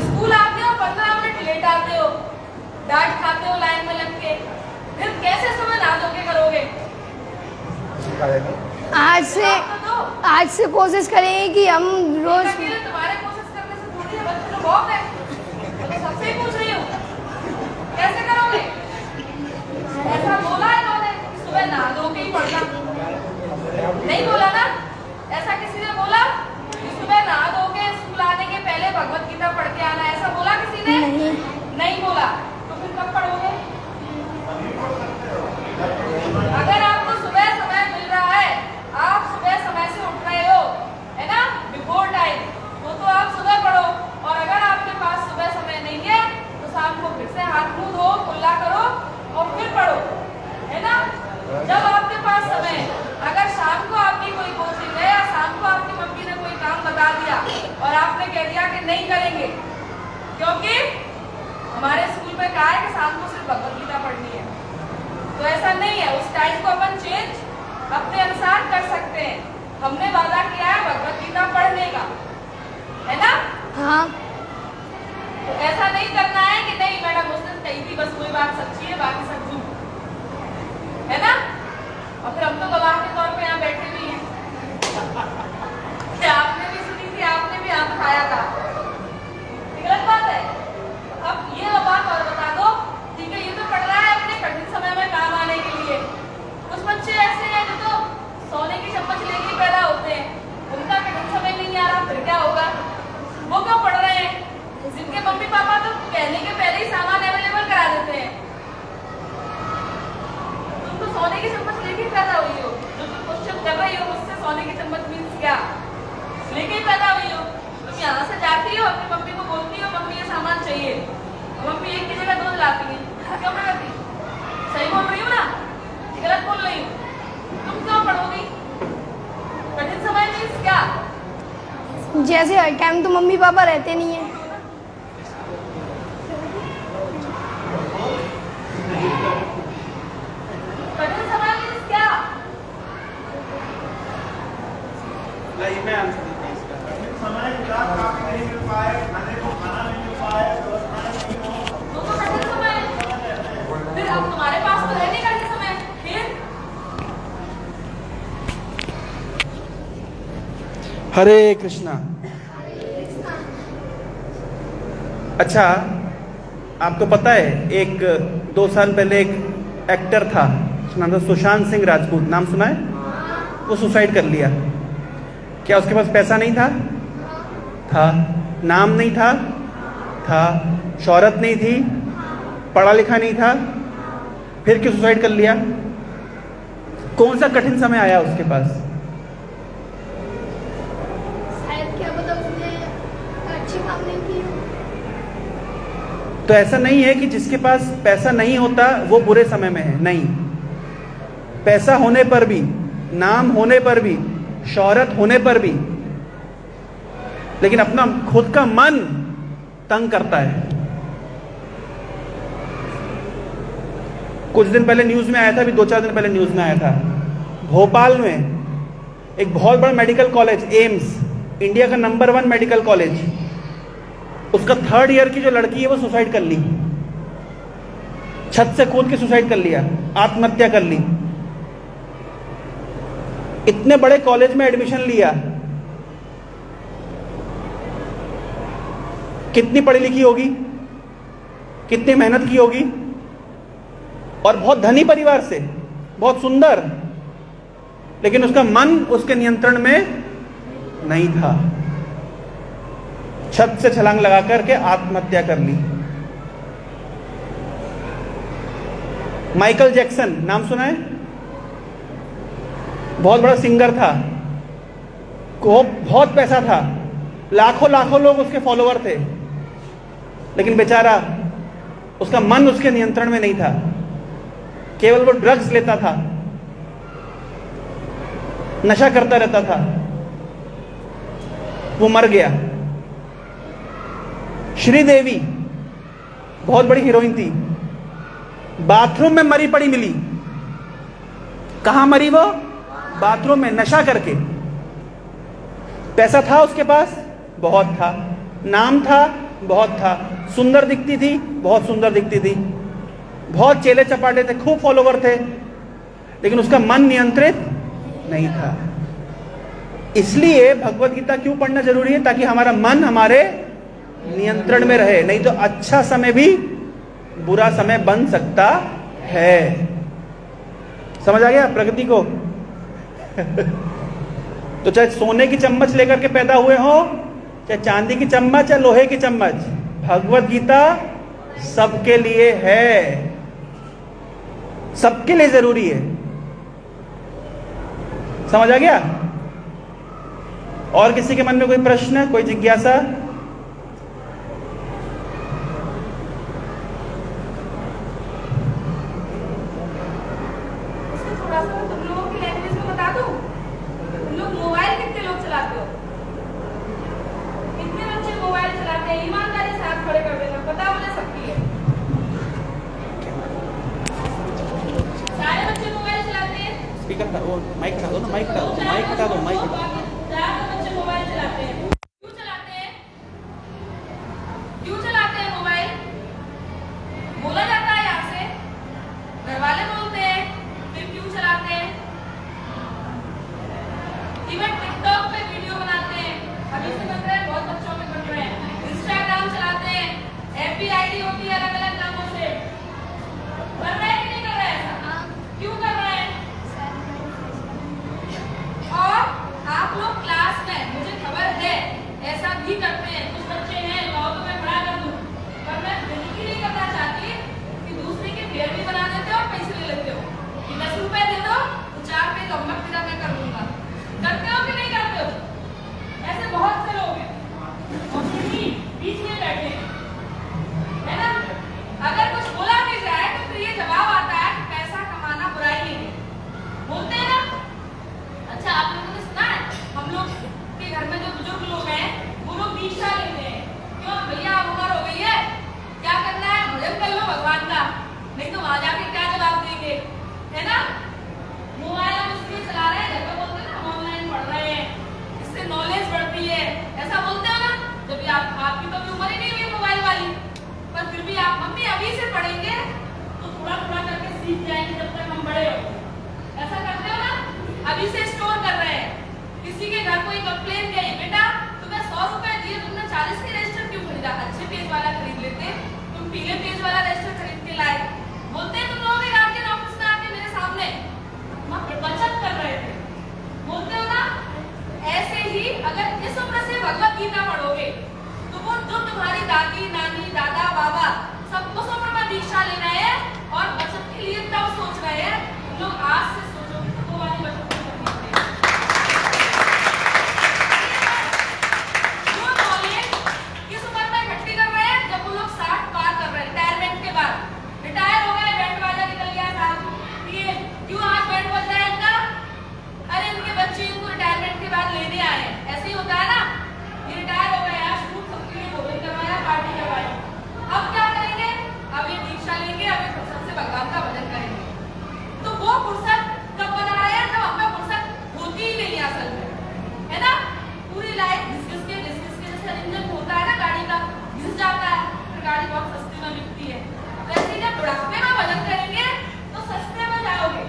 स्कूल आते हो 15 मिनट लेट आते हो, डांट खाते हो लाइन में लग के, फिर कैसे सुबह नहा धो के करोगे?
आज से कोशिश करेंगे कि हम रोज।
तुम्हारे कोशिश करने से थोड़ी है, बच्चे लोग बहुत है, मैं तो सबसे ही पूछ रही हूँ कैसे करोगे? ऐसा बोला है इन्होंने कि सुबह नहा धो के ही पढ़ना, नहीं बोला ना? ऐसा किसी ने बोला कि सुबह नहा धो के स्कूल आने के पहले भगवत गीता पढ़ के आना, ऐसा बोला किसी ने? नहीं बोला। तो फिर कब पढ़ोगे? अगर आपको सुबह समय मिल रहा है, आप सुबह समय से उठ रहे हो, है ना, बिफोर टाइम, तो आप सुबह पढ़ो। और अगर आपके पास सुबह समय नहीं है तो शाम को फिर से हाथ मुंह धो, कुल्ला करो और फिर पढ़ो, है ना? जब आपके पास समय, अगर शाम को आपकी कोई कोचिंग है या शाम को आपकी मम्मी ने कोई काम बता दिया और आपने कह दिया कि नहीं करेंगे क्योंकि हमारे स्कूल में कहा है कि शाम को सिर्फ भगवत गीता पढ़नी है, तो ऐसा नहीं है। उस टाइम को अपन चेंज अपने अनुसार कर सकते हैं। हमने वादा किया है भगवत गीता पढ़ने का, है ना?
हाँ,
तो ऐसा नहीं करना है कि नहीं मैडम उस दिन कही थी, बस कोई बात सच्ची है बाकी सब झूठ, है ना? और फिर हम तो गवाह के तौर पे यहाँ बैठे भी हैं कि आपने भी सुनी थी, आपने भी हाथ उठाया था, गलत बात है। अब ये बात और बता दो, ठीक है, ये तो पढ़ रहा है अपने कठिन समय में काम आने के लिए। कुछ बच्चे ऐसे हैं जो तो सोने की चम्मच लेके ही पैदा होते हैं, उनका कठिन समय नहीं आ रहा, फिर क्या होगा? वो क्यों पढ़ रहे हैं? जिनके मम्मी पापा तो कहने के पहले ही सामान अवेलेबल करा देते हैं। तुम तो सोने की चम्मच लेके ही पैदा हुई हो, जो तुम क्वेश्चन कर रही हो मुझसे सोने की चम्मच मीन्स क्या, लेके ही पैदा हुई हो। तुम यहाँ से जाती हो, अपनी मम्मी को बोलती हो मम्मी ये सामान चाहिए, मम्मी एक की जगह 2 लाती है, क्यों पढ़ाती? सही बोल रही हूँ ना, गलत बोल रही हूँ? तुम क्यों पढ़ोगी? कठिन समय मीन्स क्या?
जैसे हर टाइम तो मम्मी पापा रहते नहीं है।
कठिन समय मीन्स क्या?
मैं आंसर देता हूँ इसका।
समय किताब काफी नहीं मिल पाए, खाने को खाना नहीं मिल पाए, व्यवस्था नहीं हो।
वो तो कठिन समय है। फिर अब तुम्हारे पास तो है नहीं कठिन समय, फिर
हरे कृष्णा। अच्छा, आपको पता है एक 2 साल पहले एक एक्टर था, उसका नाम था सुशांत सिंह राजपूत, नाम सुना है? वो सुसाइड कर लिया। क्या उसके पास पैसा नहीं था? था। नाम नहीं था? था। शोहरत नहीं थी? पढ़ा लिखा नहीं था? फिर क्यों सुसाइड कर लिया? कौन सा कठिन समय आया उसके पास?
शायद क्या पता उसने अच्छे काम नहीं किए।
तो ऐसा नहीं है कि जिसके पास पैसा नहीं होता वो बुरे समय में है, नहीं। पैसा होने पर भी, नाम होने पर भी, शोहरत होने पर भी, लेकिन अपना खुद का मन तंग करता है। कुछ दिन पहले न्यूज में आया था, अभी 2-4 दिन पहले न्यूज में आया था, भोपाल में एक बहुत बड़ा मेडिकल कॉलेज, एम्स, इंडिया का नंबर 1 मेडिकल कॉलेज, उसका 3rd ईयर की जो लड़की है वो सुसाइड कर ली, छत से कूद के सुसाइड कर लिया, आत्महत्या कर ली। इतने बड़े कॉलेज में एडमिशन लिया, कितनी पढ़ी लिखी होगी, कितनी मेहनत की होगी, और बहुत धनी परिवार से, बहुत सुंदर, लेकिन उसका मन उसके नियंत्रण में नहीं था। छत से छलांग लगा करके आत्महत्या कर ली। माइकल जैक्सन, नाम सुना है? बहुत बड़ा सिंगर था, बहुत पैसा था, लाखों लाखों लोग उसके फॉलोअर थे, लेकिन बेचारा उसका मन उसके नियंत्रण में नहीं था, केवल वो ड्रग्स लेता था, नशा करता रहता था, वो मर गया। श्रीदेवी बहुत बड़ी हीरोइन थी, बाथरूम में मरी पड़ी मिली। कहां मरी वो? बाथरूम में, नशा करके। पैसा था उसके पास, बहुत था, नाम था, बहुत था, सुंदर दिखती थी, बहुत सुंदर दिखती थी, बहुत चेले चपाटे थे, खूब फॉलोवर थे, लेकिन उसका मन नियंत्रित नहीं था। इसलिए भगवत गीता क्यों पढ़ना जरूरी है? ताकि हमारा मन हमारे नियंत्रण में रहे, नहीं तो अच्छा समय भी बुरा समय बन सकता है। समझ आ गया प्रगति को? तो चाहे सोने की चम्मच लेकर के पैदा हुए हो, चाहे चांदी की चम्मच या लोहे की चम्मच, भगवत गीता सबके लिए है, सबके लिए जरूरी है। समझ आ गया? और किसी के मन में कोई प्रश्न, कोई जिज्ञासा?
थोड़ा सा तुम लोगों की लैंग्वेज में बता दूं, तुम लोग मोबाइल कितने लोग चलाते हो? कितने बच्चे मोबाइल चलाते हैं? ईमानदारी से हाथ खड़े कर देना, पता मुझे सबकी है। सारे बच्चे मोबाइल चलाते हैं?
स्पीकर हटा, वो माइक हटा दो ना, माइक हटा दो, माइक हटा दो, माइक हटा दो।
ज्यादातर बच्चे मोबाइल चलाते हैं। क्यों चलाते हैं? क्यों चलाते हैं मोबाइल? बोला जाता है यहाँ से, घर वाले बोलते हैं, फिर क्यों चलाते हैं? इवन टिकटॉक पे वीडियो बनाते हैं, अभी से बन रहे हैं, बहुत बच्चों में बन रहे हैं। इंस्टाग्राम चलाते हैं, एफबी आईडी होती है अलग अलग नामों से। कर रहे हैं कि नहीं कर रहे हैं? क्यों कर रहे हैं? और आप लोग क्लास में, मुझे खबर है, ऐसा भी करते हैं। कुछ बच्चे हैं, कहो तो मैं खड़ा कर दूं, पर मैं बिल्कुल नहीं करना चाहती कि दूसरे के फेयर भी बना देते हो और पैसे ले लेते हो कि 10 रुपए दे दो तो 4 पे कम मत फिर मैं कर दूंगा। करते हो कि नहीं करते हो? ऐसे बहुत से लोग हैं और यही बीच में बैठे हैं, है ना? अगर कुछ बोला भी जाए तो फिर ये जवाब आता है कि पैसा कमाना बुराई नहीं है, बोलते हैं ना? अच्छा, आप लोगों ने सुना है हम लोग के घर में जो बुजुर्ग लोग हैं वो लोग दीक्षा लेते हैं। क्यों भैया, अब उम्र हो गई है, क्या करना है? भजन कर लो भगवान का, नहीं तो वहां जाके क्या जवाब देंगे, है ना? मोबाइल हम इसलिए चला रहे हैं, घर पे बोलते हैं ना हम ऑनलाइन पढ़ रहे हैं, इससे नॉलेज बढ़ती है, ऐसा बोलते हो ना? जब आपकी तो अभी उम्र ही नहीं हुई मोबाइल वाली, पर फिर भी आप मम्मी अभी से पढ़ेंगे तो थोड़ा थोड़ा करके सीख जाएंगे जब तक हम बड़े हो। ऐसा करते हो ना? अभी से स्टोर कर रहे हैं। किसी के घर कोई कंप्लेन गई, बेटा तुम्हें 100 रुपए दिए, तुमने 40 के रजिस्टर क्यों खरीदा? अच्छे पेज वाला खरीद लेते, तुम पीले पेज वाला रजिस्टर खरीद के लाए। बोलते हैं तुम लोगों के गार्जियन ऑफिस में आके मेरे सामने बचत कर रहे थे, बोलते हो ना? ऐसे ही अगर इस उम्र से भगवत गीता पढ़ोगे तो वो जो तुम्हारी दादी, नानी, दादा, बाबा सब उस उम्र में दीक्षा ले रहे हैं और बचत के लिए तब सोच रहे हैं, तुम लोग आज से सोचोगे तो वो वाली बचत नहीं करनी है। जो नॉलेज किस उम्र में इकट्ठी कर रहे हैं? जब वो लोग 60 पार कर रहे हैं, रिटायरमेंट के बाद। रिटायर हो गए, बैंड बाजा निकल गया साहब, ये क्यों आज बैंड बज रहा है इनका? अरे इनके बच्चे इनको रिटायरमेंट के बाद लेने आए हैं, ऐसे ही होता है ना? ये रिटायर हो गए, आज खूब सबके लिए भोजन करवाया, पार्टी करवाई, अब क्या करेंगे? अब ये दीक्षा लेंगे, अब ये फुर्सत से भगवान का भजन करेंगे। तो वो फुर्सत कब बना रहे हैं? जब हमें फुर्सत होती ही नहीं असल में, है ना? पूरी लाइफ घिस के जैसे इंजन होता है ना गाड़ी का, घिस जाता है, फिर गाड़ी बहुत सस्ती में बिकती है। वैसे जब बुढ़ापे में भजन करेंगे तो सस्ते में जाओगे।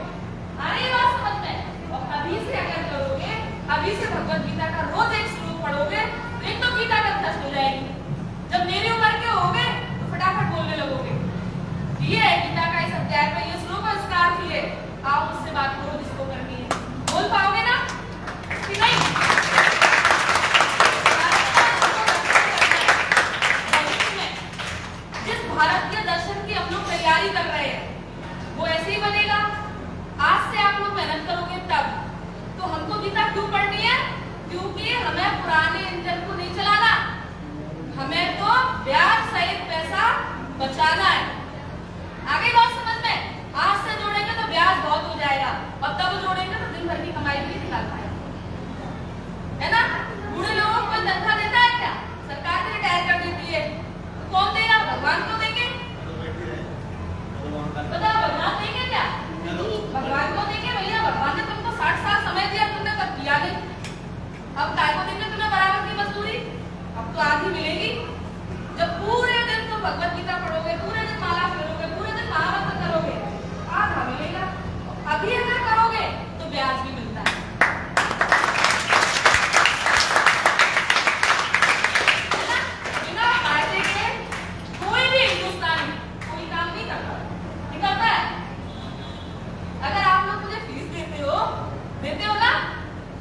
आ रही बात समझ में? और अभी से अगर करोगे, अभी से भगवत गीता का रोज एक श्लोक पढ़ोगे तो एक तो गीता कंठस्थ हो जाएगी। जब मेरी उम्र के होगे तो फटाफट बोलने लगोगे। ये है गीता का इस अध्याय में ये श्लोक और इसका अर्थ ये, आओ मुझसे बात करो जिसको करनी है। बोल पाओगे ना कि नहीं? जिस भारतीय दर्शन की हम लोग तैयारी कर रहे हैं वो ऐसे ही बनेगा। आज से आप लोग मेहनत करोगे तब पुराने इंजन को नहीं चलाना, हमें तो ब्याज सहित पैसा बचाना है। आगे बात समझ में? आज से जोड़ेंगे तो ब्याज बहुत हो जाएगा और तब जोड़ेंगे तो दिन भर की कमाई भी निकाल पाएगा, है ना? बूढ़े लोगों को कोई तनख्वाह देता है क्या? सरकार ने रिटायर कर देती है, तो कौन देगा? भगवान को देंगे। बताओ, भगवान देंगे क्या? भगवान को देंगे भैया। भगवान ने तुमको 60 साल समय दिया, तुमने कब किया नहीं। अब काय को देंगे तुम्हें बराबर की मजदूरी? अब तो आधी मिलेगी। जब पूरे दिन तुम भगवत गीता पढ़ोगे, पूरे दिन माला फेरोगे, पूरे दिन महामंत्र करोगे, आधा मिलेगा। अभी अगर करोगे तो ब्याज भी मिलता है। बिना फायदे के कोई भी हिंदुस्तानी कोई काम नहीं करता, निकलता है। अगर आप लोग मुझे फीस देते हो ना?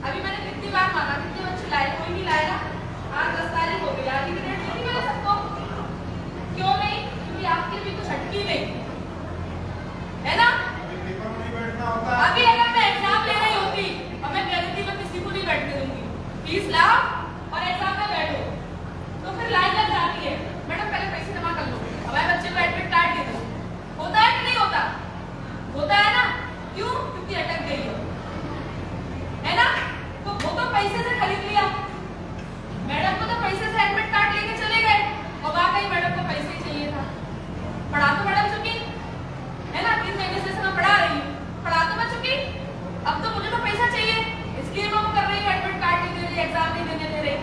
अभी मैंने कितनी बार मांगा, कितने बच्चे लाए, कोई नहीं लाएगा। आज 10 तारीख हो गई, आज की डेट नहीं मिले सबको। क्यों नहीं? क्योंकि आपके भी कुछ अटकी नहीं, है ना? अभी अगर मैं एग्जाम ले रही होती और मैं कह देती मैं किसी को नहीं बैठने दूंगी, फीस लाओ और एग्जाम में बैठो, तो फिर लाइन लग जाती है। मैडम पहले पैसे जमा कर लो, हमारे बच्चे को एडमिट कार्ड दे दो। होता है कि नहीं होता? होता है ना? क्यों? क्योंकि अटक गई है ना? तो वो तो पैसे से खरीद लिया, मैडम को तो पैसे से एडमिट कार्ड लेके चले गए और वाकई मैडम को पैसे ही चाहिए था। पढ़ा तो मैडम चुकी है ना, 3 महीने से मैं पढ़ा रही हूँ, पढ़ा तो मैं चुकी। अब तो मुझे तो पैसा चाहिए, इसलिए मैं कर रही हूँ, एडमिट कार्ड नहीं दे रही, एग्जाम नहीं देने दे रही।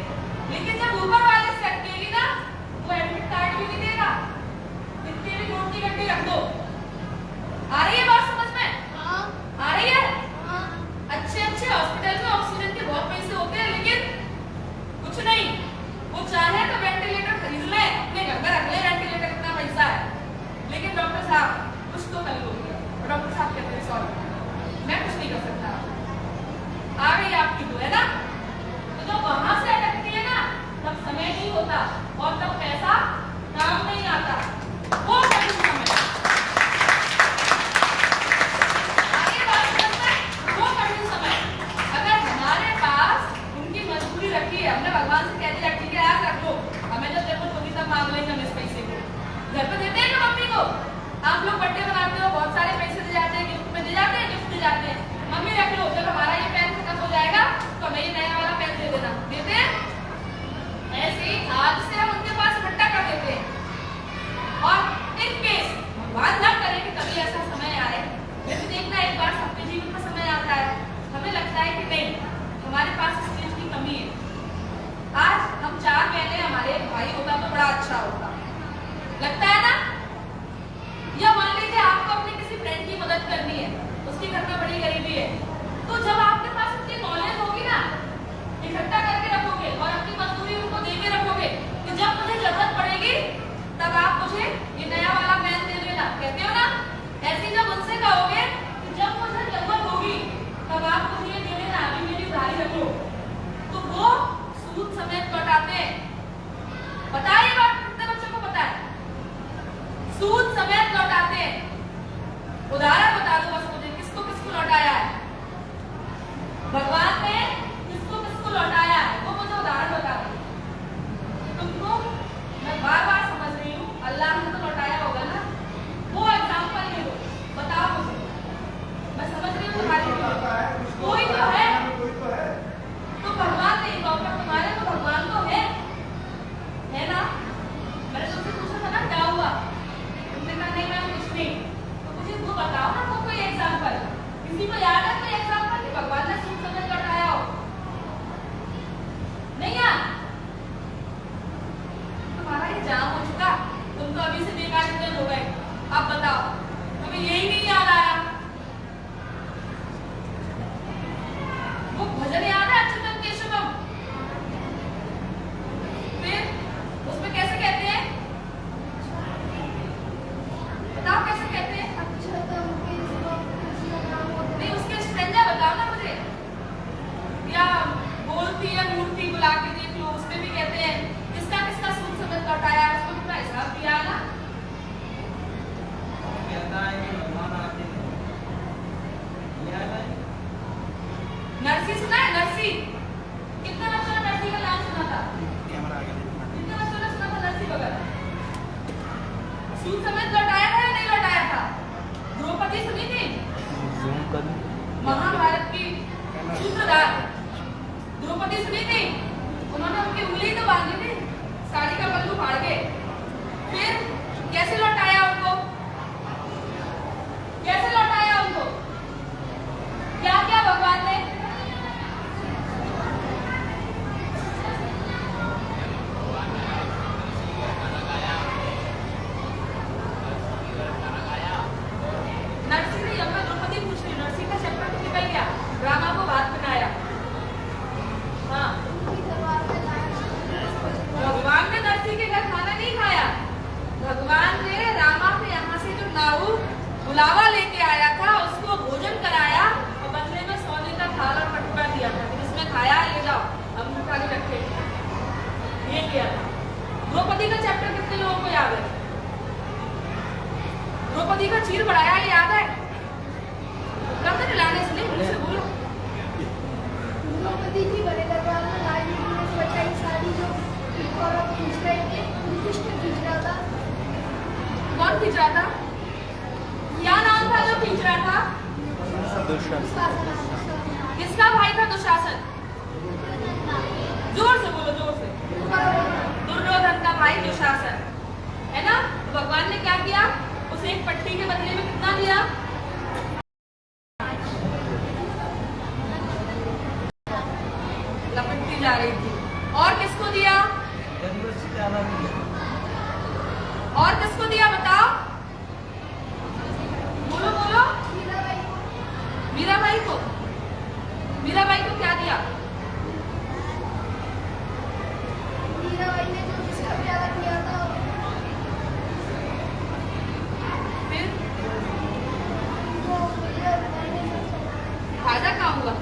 लेकिन जब ऊपर वाले से अटकेगी ना, वो एडमिट कार्ड भी नहीं देगा, कितनी भी नोट की गड्डी रख दो। आ रही है बात समझ में? आ रही है? अच्छे हॉस्पिटल में ऑक्सीजन के बहुत पैसे होते हैं, लेकिन कुछ नहीं। वो चाहे तो वेंटिलेटर खरीद ले, अपने घर में रख ले, वेंटिलेटर कितना पैसा है, लेकिन डॉक्टर साहब कुछ तो कर लो। डॉक्टर साहब कहते हैं सॉरी मैं कुछ नहीं कर सकता। आ गई आपकी तो, है ना? तो जब वहां से अटकती है ना, तब समय नहीं होता और तब पैसा काम नहीं आता। वो कठिन समय, आगे बात करते हैं। वो कठिन समय अगर हमारे पास उनकी मजबूरी रखी है, हमने भगवान से कह दिया ठीक है यार रख लो, हमें जब जरूरत होगी तब मांग लेंगे हम इस पैसे को। घर पे देते हैं ना मम्मी को? आप लोग बर्थडे बनाते हो, बहुत सारे पैसे दे जाते हैं, गिफ्ट में दे जाते हैं, गिफ्ट दे जाते हैं, मम्मी रख लो, जब हमारा ये पेन खत्म हो जाएगा तो हमें ये नया वाला पेन दे देना। देते हैं? ऐसे ही आज से हम उनके पास इकट्ठा कर देते हैं। और इन केस भगवान न करे कि कभी ऐसा समय आए, लेकिन देखना एक बार सबके जीवन में समय आता है, हमें लगता है कि नहीं हमारे पास इस चीज की कमी है। आज हम 4 महीने हमारे भाई होता तो बड़ा अच्छा होता, लगता है ना? या मान लीजिए आपको अपने किसी फ्रेंड की मदद करनी है, उसके घर में बड़ी गरीबी है, तो जब आपके पास उसकी नॉलेज होगी ना, इकट्ठा करके रखोगे और अपनी मजदूरी उनको देके रखोगे कि जब मुझे जरूरत पड़ेगी तब आप मुझे ये नया वाला पेन दे देना, कहते हो ना? ऐसे जब उनसे कहोगे कि जब मुझे जरूरत होगी तब आप मुझे ये दे देना, अभी मेरी उधारी रख लो, तो वो सूद समेत लौटाते हैं। पता है ये बात कितने बच्चों को पता है? सूद समेत लौटाते हैं। उदाहरण बता दो बस मुझे, किसको किसको लौटाया है? भगवान ने किसको किसको लौटाया है वो मुझे उदाहरण बता दो। तुमको मैं बार बार समझ रही हूँ, अल्लाह ने तो लौटाया होगा ना, वो एग्जाम्पल ले लो, बताओ मुझे। मैं समझ रही हूँ तुम्हारी कोई तो है, तो भगवान नहीं, डॉक्टर तुम्हारे तो भगवान तो है ना? मैंने तुमसे पूछा था ना क्या हुआ, तुमने कहा नहीं मैं कुछ नहीं, तो मुझे वो बताओ ना वो कोई एग्जाम्पल, किसी को याद है कोई एग्जाम्पल कि भगवान ने सूद समेत लौटाया हो? नहीं यार, तुम्हारा ये जाम हो चुका, तुम तो अभी से बेकार हो गए। अब बताओ, तुम्हें यही नहीं याद आया? वो भजन याद है अच्युतम केशवम? फिर उसमें कैसे कहते हैं? बताओ कैसे कहते हैं? नहीं उसके स्ट्रेंजर बताओ ना मुझे, या बोलती या मूर्ति बुला के देख लो, उसमें भी कहते हैं किसका किसका सूद समेत लौटाया, उसको कितना हिसाब दिया ना? नरसी सुना है? नरसी, कितने बच्चों ने नरसी का नाम कितने बच्चों ने सुना था नरसी वगैरह? सूत समेत लौटाया था या नहीं लौटाया था? द्रौपदी सुनी थी? महाभारत की सूत्रधार द्रौपदी सुनी थी? उन्होंने उनकी उंगली तो बांधी थी, साड़ी का पल्लू फाड़ के। फिर कैसे लौटाया उनको? कैसे लौटाया उनको? क्या क्या भगवान ने? नरसी ने जब मैं द्रौपदी पूछ रही, नरसी का चक्कर तो निकल गया, रामा को बात बनाया। हाँ, भगवान ने नरसी के घर खाना नहीं खाया। भगवान ने रामा के यहाँ से जो नाऊ बुलावा लेके आया था उसको भोजन कराया और बदले में सोने का थाल और कटोरा दिया था, इसमें खाया, ले जाओ हम उठा के रखे, ये किया था। द्रौपदी का चैप्टर कितने लोगों को याद है? द्रौपदी का चीर बढ़ाया ये याद है? कब तक लाने से नहीं, मुझसे बोलो।
द्रौपदी जी बड़े दरबार में लाल जी ने बचाई साड़ी जो औरत खींच रहे थे, कृष्ण खींच रहा था।
कौन खींच रहा था? क्या नाम था जो खींच रहा था? किसका भाई था दुशासन? जोर से बोलो, जोर से। दुर्योधन का भाई दुशासन, है ना? तो भगवान ने क्या किया? उसे एक पट्टी के बदले में कितना दिया? लपटती जा रही थी। और किसको दिया? और किसको दिया बताओ? बोलो बोलो। मीराबाई को। मीराबाई को क्या दिया?
मीराबाई ने जो जिसका प्यार किया था
फिर
वो
फायदा कहाँ हुआ?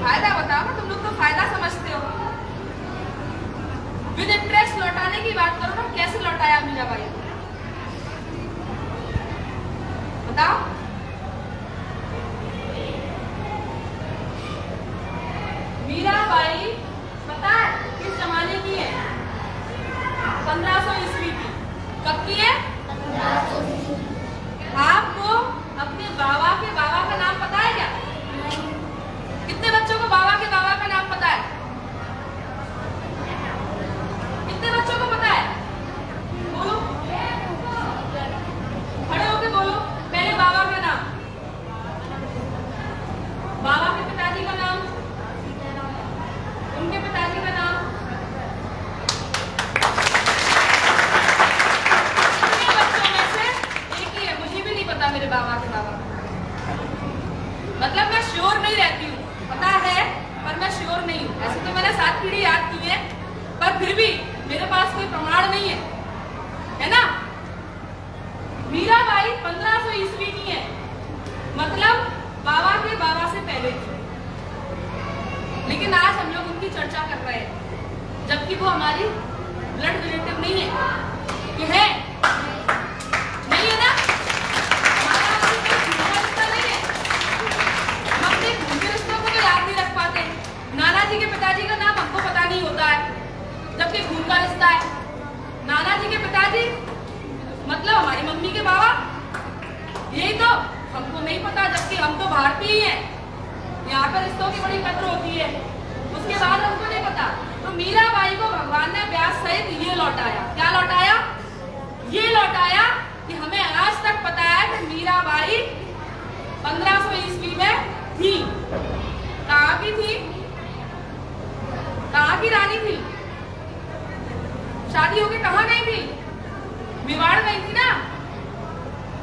फायदा बताओ ना, तुम लोग तो फायदा समझते हो। विद इंटरेस्ट लौटाने की बात करो ना, कैसे लौटाया मीराबाई? बताओ। मीराबाई पता है किस जमाने की है? 1500 ईस्वी की। कब की है? आपको अपने बाबा के बाबा का नाम पता है क्या? कितने बच्चों को बाबा के बाबा का नाम पता है? कितने बच्चों को पता है? बोलो, खड़े होके बोलो पहले बाबा का नाम। बाबा के पिताजी का नाम, उनके पिताजी का नाम। कितने बच्चों में से एक ही है? मुझे भी नहीं पता मेरे बाबा के बाबा का। मतलब मैं श्योर नहीं रहती हूँ, पता है पर मैं श्योर नहीं हूँ। ऐसे तो मैंने 7 पीढ़ी याद की है, पर फिर भी मेरे पास कोई प्रमाण नहीं है, है ना? मीराबाई 1500 ईस्वी की है, मतलब बाबा के बाबा से पहले की। लेकिन आज हम लोग उनकी चर्चा कर रहे हैं, जबकि वो हमारी ब्लड रिलेटिव नहीं है। ये है नहीं है ना? हमारा उनसे कोई झूठा रिश्ता नहीं है। हम अपने खून के रिश्तों को तो याद नहीं रख पाते। नाना जी के पिताजी का नाम हमको पता नहीं होता है, जबकि खून का रिश्ता है। नाना जी के पिताजी मतलब हमारी मम्मी के बाबा, यही तो हमको नहीं पता, जबकि हम तो भारतीय ही हैं। यहाँ पर रिश्तों की बड़ी कद्र होती है, उसके बाद हमको नहीं पता। तो मीराबाई को भगवान ने व्यास सहित ये लौटाया। क्या लौटाया? ये लौटाया कि हमें आज तक पता है कि मीराबाई 1500 ईस्वी में थी। कहाँ की थी? कहाँ की रानी थी? शादी होके कहाँ गई थी? मेवाड़ गई थी ना?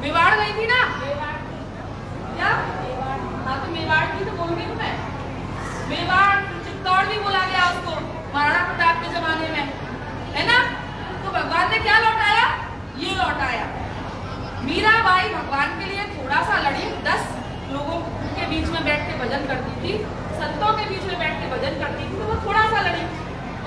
मेवाड़ गई थी ना? क्या? हाँ तो मेवाड़ की तो बोल गई मैं। मेवाड़, चित्तौड़ भी बोला गया उसको महाराणा प्रताप के जमाने में, है ना? तो भगवान ने क्या लौटाया? ये लौटाया। मीराबाई भगवान के लिए थोड़ा सा लड़ी, 10 लोगों के बीच में बैठ के भजन करती थी, संतों के बीच में बैठ के भजन करती थी, तो वो थोड़ा सा लड़ी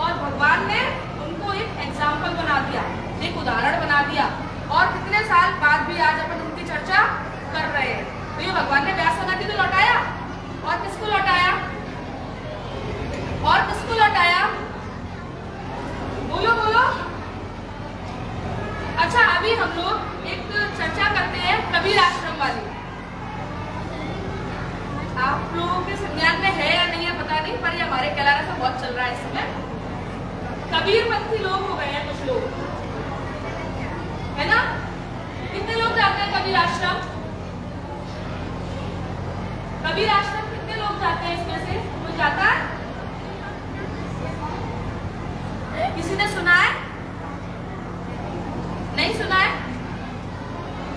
और भगवान ने उनको एक एग्जाम्पल बना दिया, एक उदाहरण बना दिया। और कितने साल बाद भी आज अपन उनकी चर्चा कर रहे हैं। तो ये भगवान ने व्यास सनातन को लौटाया। और किसको लौटाया? और किसको बहुत चल रहा है इस समय। कबीरपंथी लोग हो गए हैं कुछ लोग, है ना? कितने लोग जाते हैं कबीर आश्रम? कबीर आश्रम कितने लोग जाते हैं इसमें से? कोई जाता है? किसी ने सुना है? नहीं सुना है?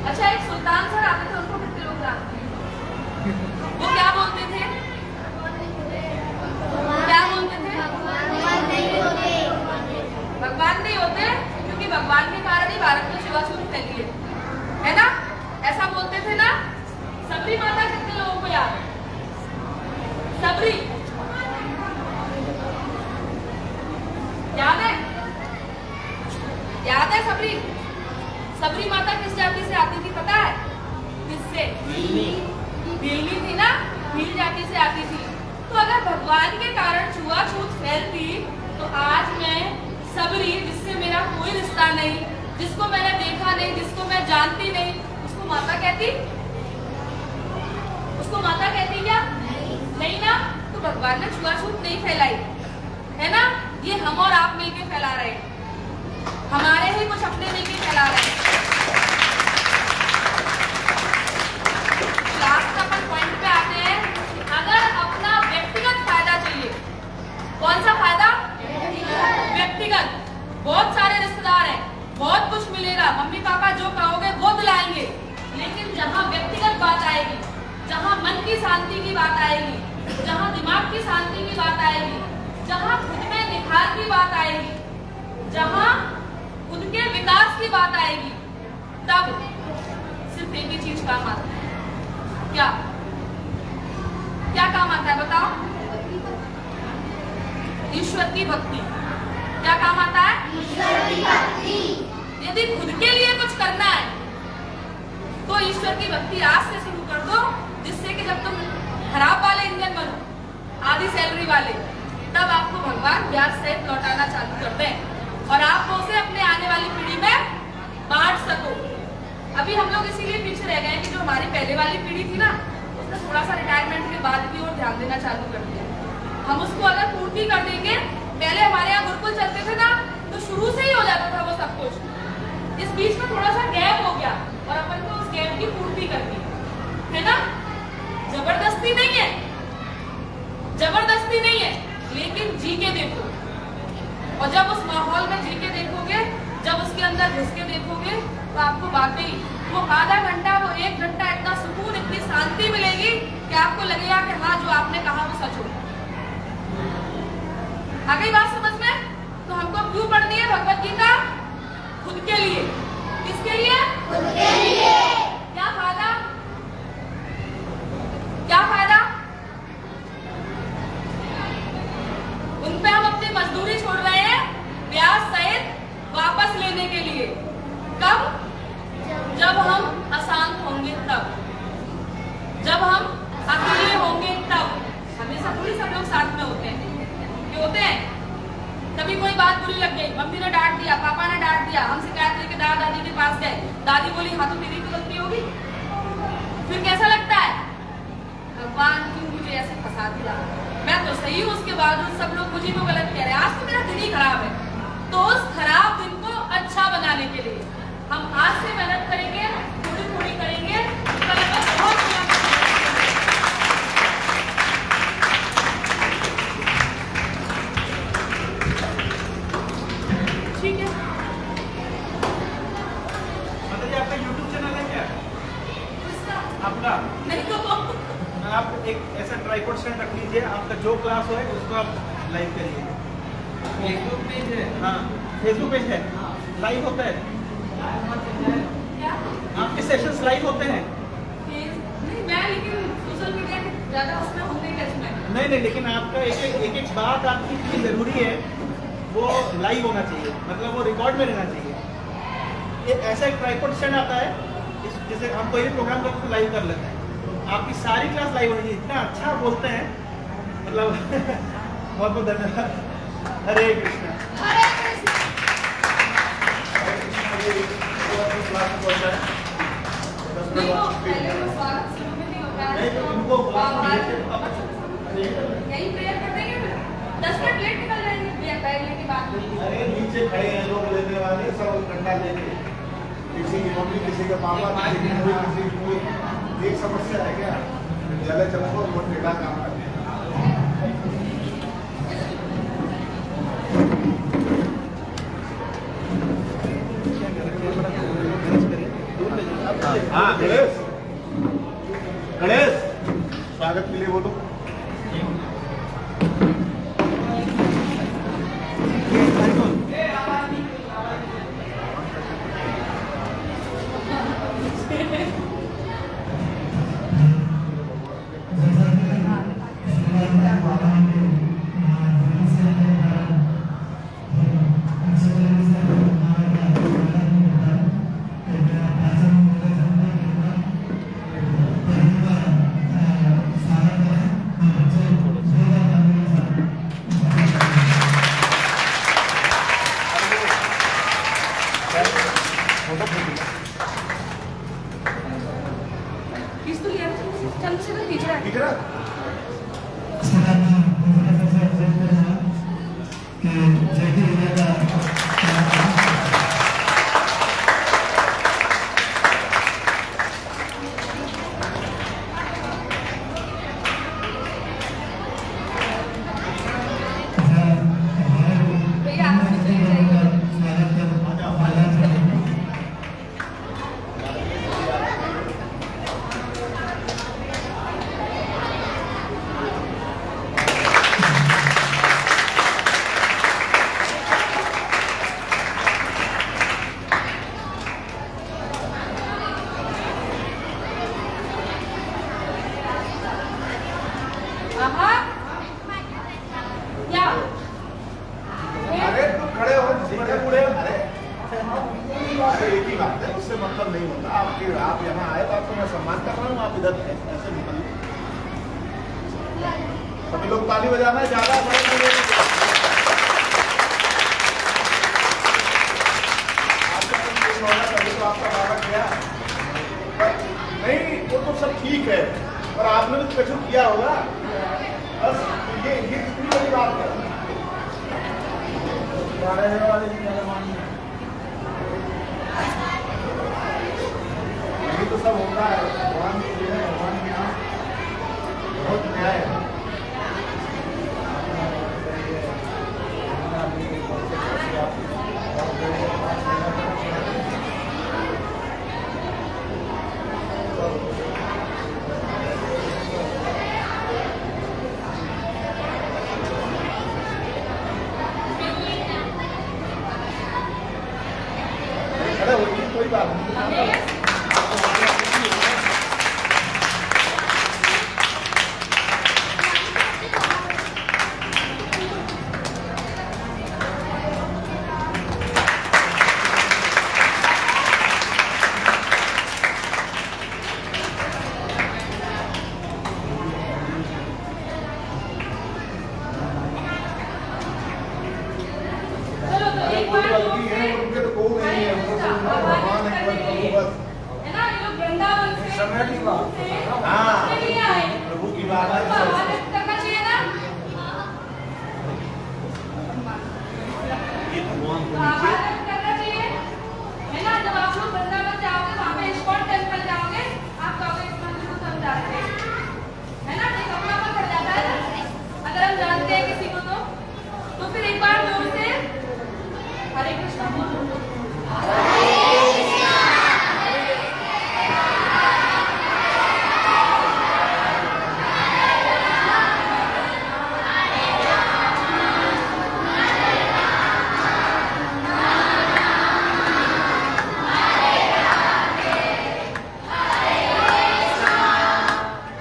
अच्छा, एक सुल्तान सर आते थे, उनको कितने लोग जानते हैं? वो क्या बोलते थे? क्या बोलते थे? भगवान नहीं होते, क्योंकि भगवान के कारण ही भारत में छुआछूत फैली है ना? ऐसा बोलते थे ना? सबरी माता कितने लोगों को याद है? सबरी याद है? याद है सबरी? सबरी माता किस जाति से आती थी पता है? किससे? भीलनी थी ना? भील जाति से आती थी। तो अगर भगवान के कारण छुआछूत फैलती तो आज मैं सबरी, जिससे मेरा कोई रिश्ता नहीं, जिसको मैंने देखा नहीं, जिसको मैं जानती नहीं, उसको माता कहती? उसको माता कहती क्या? नहीं ना? तो भगवान ने छुआछूत नहीं फैलाई, है ना? ये हम और आप मिलके फैला रहे हैं, हमारे ही कुछ अपने मिलके फैला रहे हैं। लास्ट अपन पॉइंट पे आते हैं। अगर अपना व्यक्तिगत फायदा चाहिए, कौन सा फायदा? व्यक्तिगत। बहुत सारे रिश्तेदार हैं, बहुत कुछ मिलेगा, मम्मी पापा जो कहोगे वो दिलाएंगे, लेकिन जहाँ व्यक्तिगत बात आएगी, जहाँ मन की शांति की बात आएगी, जहाँ दिमाग की शांति की बात आएगी, जहाँ खुद में निखार की बात आएगी, जहाँ खुद के विकास की बात आएगी, तब सिर्फ एक ही चीज काम आता है। क्या क्या काम आता है बताओ? ईश्वर की भक्ति। क्या काम आता है? ईश्वर की भक्ति। यदि खुद के लिए कुछ करना है तो ईश्वर की भक्ति आज से शुरू कर दो, जिससे कि जब तुम खराब वाले इंजन बनो, आधी सैलरी वाले, तब आपको भगवान ब्याज सहित लौटाना चालू कर दें और आप उसे अपने आने वाली पीढ़ी में बांट सको। अभी हम लोग इसीलिए पीछे रह गए कि जो हमारी पहले वाली पीढ़ी थी ना, उसने थोड़ा सा रिटायरमेंट के बाद की ओर ध्यान देना चालू कर दिया। हम उसको अगर पूर्ति कर देंगे, पहले हमारे यहाँ गुरुकुल चलते थे ना, तो शुरू से ही हो जाता था वो सब कुछ। इस बीच में थोड़ा सा गैप हो गया और अपन को उस गैप की पूर्ति करनी है ना? जबरदस्ती नहीं है, जबरदस्ती नहीं है, लेकिन जी के देखो। और जब उस माहौल में जी के देखोगे, जब उसके अंदर घुस के देखोगे, तो आपको वाकई वो आधा घंटा, वो 1 घंटा इतना सुकून, इतनी शांति मिलेगी कि आपको लगेगा कि हाँ, जो आपने कहा वो सच हो। आ गई बात समझ में? तो हमको क्यों पढ़नी है भगवत गीता? खुद के लिए। किसके लिए? खुद के लिए। क्या फायदा? क्या फायदा? उन पे हम अपनी मजदूरी छोड़ रहे हैं ब्याज सहित वापस लेने के लिए। कब? जब हम अशांत होंगे तब, जब हम अकेले होंगे तब। हमेशा थोड़ी सब लोग साथ में होते हैं, क्यों होते हैं? कभी कोई बात बुरी लग गई, मम्मी ने डांट दिया, पापा ने डांट दिया, हम शिकायत लेके दादा दादी के पास गए, दादी बोली हाँ तो तेरी तो गलती होगी। फिर कैसा लगता है? भगवान क्यों मुझे ऐसे फंसा दिया, मैं तो सही हूँ, उसके बावजूद सब लोग मुझे तो गलत कह रहे हैं, आज तो मेरा दिन ही खराब है। तो उस खराब दिन को अच्छा बनाने के लिए हम आज से मेहनत करेंगे, थोड़ी थोड़ी करेंगे, कल बहुत ठीक है।
माता जी, आपका YouTube चैनल है क्या? आपका?
नहीं तो
आप एक ऐसा ट्राइपॉड स्टैंड रख लीजिए, आपका जो क्लास हो उसको आप लाइव करिए।
फेसबुक पेज है?
हाँ, फेसबुक पेज है, लाइव होता है।
क्या?
आपके सेशंस लाइव होते हैं?
नहीं, मैं लेकिन सोशल मीडिया के ज्यादा उसमें होने टच में
नहीं, लेकिन आपका एक बात आपकी इतनी जरूरी है, वो लाइव होना चाहिए, मतलब वो रिकॉर्ड में रहना चाहिए। ये ऐसा एक ट्राइपॉड स्टैंड आता है, जैसे हम कोई भी प्रोग्राम करके लाइव कर लेते हैं, आपकी सारी क्लास लाइव होनी चाहिए। इतना अच्छा बोलते हैं, मतलब बहुत बहुत धन्यवाद। हरे कृष्णा।
हरे कृष्णा।
नहीं, वो पहले वो स्वागत शुरू में नहीं होता है,
नहीं, तो उनको
यही प्रेयर कर देंगे, 10 मिनट
किराया लेके, किसी की मम्मी, किसी के पापा, किसी की कोई एक समस्या है क्या? जगह चलो वो टेढ़ा काम करते हैं। हाँ गणेश, गणेश स्वागत के लिए बोलो।
किस तो लिया चल से तो खींच रहा है
ठीक है
भैया आप भी चले जाइए क्या
अरे तुम खड़े हो, सीधे मुड़े हो। अरे एक ही बात है, उससे मतलब नहीं होता। आप यहाँ आए तो आपको मैं सम्मान कर रहा हूँ, आप इधर ऐसे निकल लो। सभी लोग ताली बजाना है, ज्यादा तो आपका बाबा गया नहीं, वो तो सब ठीक है, पर आपने भी कुछ किया होगा। बस ये कितनी बड़ी बात है। ये तो सब होता है, भगवान की देन है, भगवान के यहाँ बहुत न्याय है। खड़े होइए, कोई बात नहीं।
चलो तो एक बार
गलती है, उनके तो कोई नहीं है, उनको तो भगवान है, केवल प्रभु बस।
है ना, ये लोग वृंदावन से
समय की बात है।
से
हाँ।
अपने लिए आए
प्रभु की बात है।
तो आवाज करना चाहिए ना
ये भगवान
तो
को नीचे
आवाज करना चाहिए है ना। जब आप लोग वृंदावन जाओगे वहाँ पे इस्कॉन टेम्पल जाओगे, आप कहोगे इस मंदिर को सब जानते हैं, है ना। एक अपना मन पड़ जाता है ना अगर हम जानते हैं किसी को तो फिर एक बार जोर से हरे कृष्णा बोलो।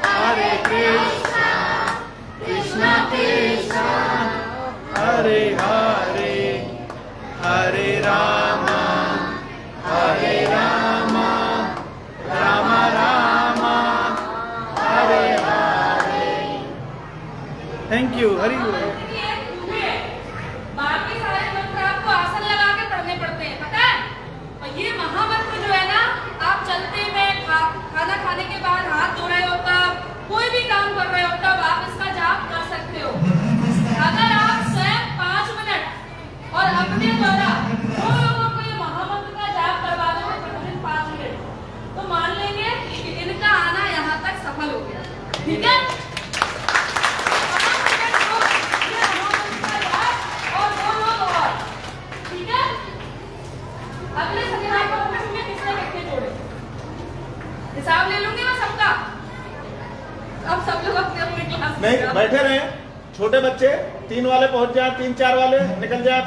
हरे कृष्णा कृष्णा कृष्णा हरे हरे हरे राम राम राम हरे हरे। Thank you. हरि बोल।
बाकी सारे मंत्र आपको आसन लगा के पढ़ने पड़ते हैं, पता है। और ये महामंत्र जो है ना, आप चलते में खाना खाने के बाद हाथ धो रहे हो तब, कोई भी काम कर रहे हो तब आप इसका जाप कर सकते हो। अगर आप स्वयं 5 मिनट और अपने द्वारा 2 लोगों को ये महामंत्र का हिसाब ले लूंगी मैं सबका। अब सब लोग अपने अपने क्लास में
नहीं
जाओ।
बैठे रहे, छोटे बच्चे 3 वाले पहुंच जाए, 3-4 वाले निकल जाए।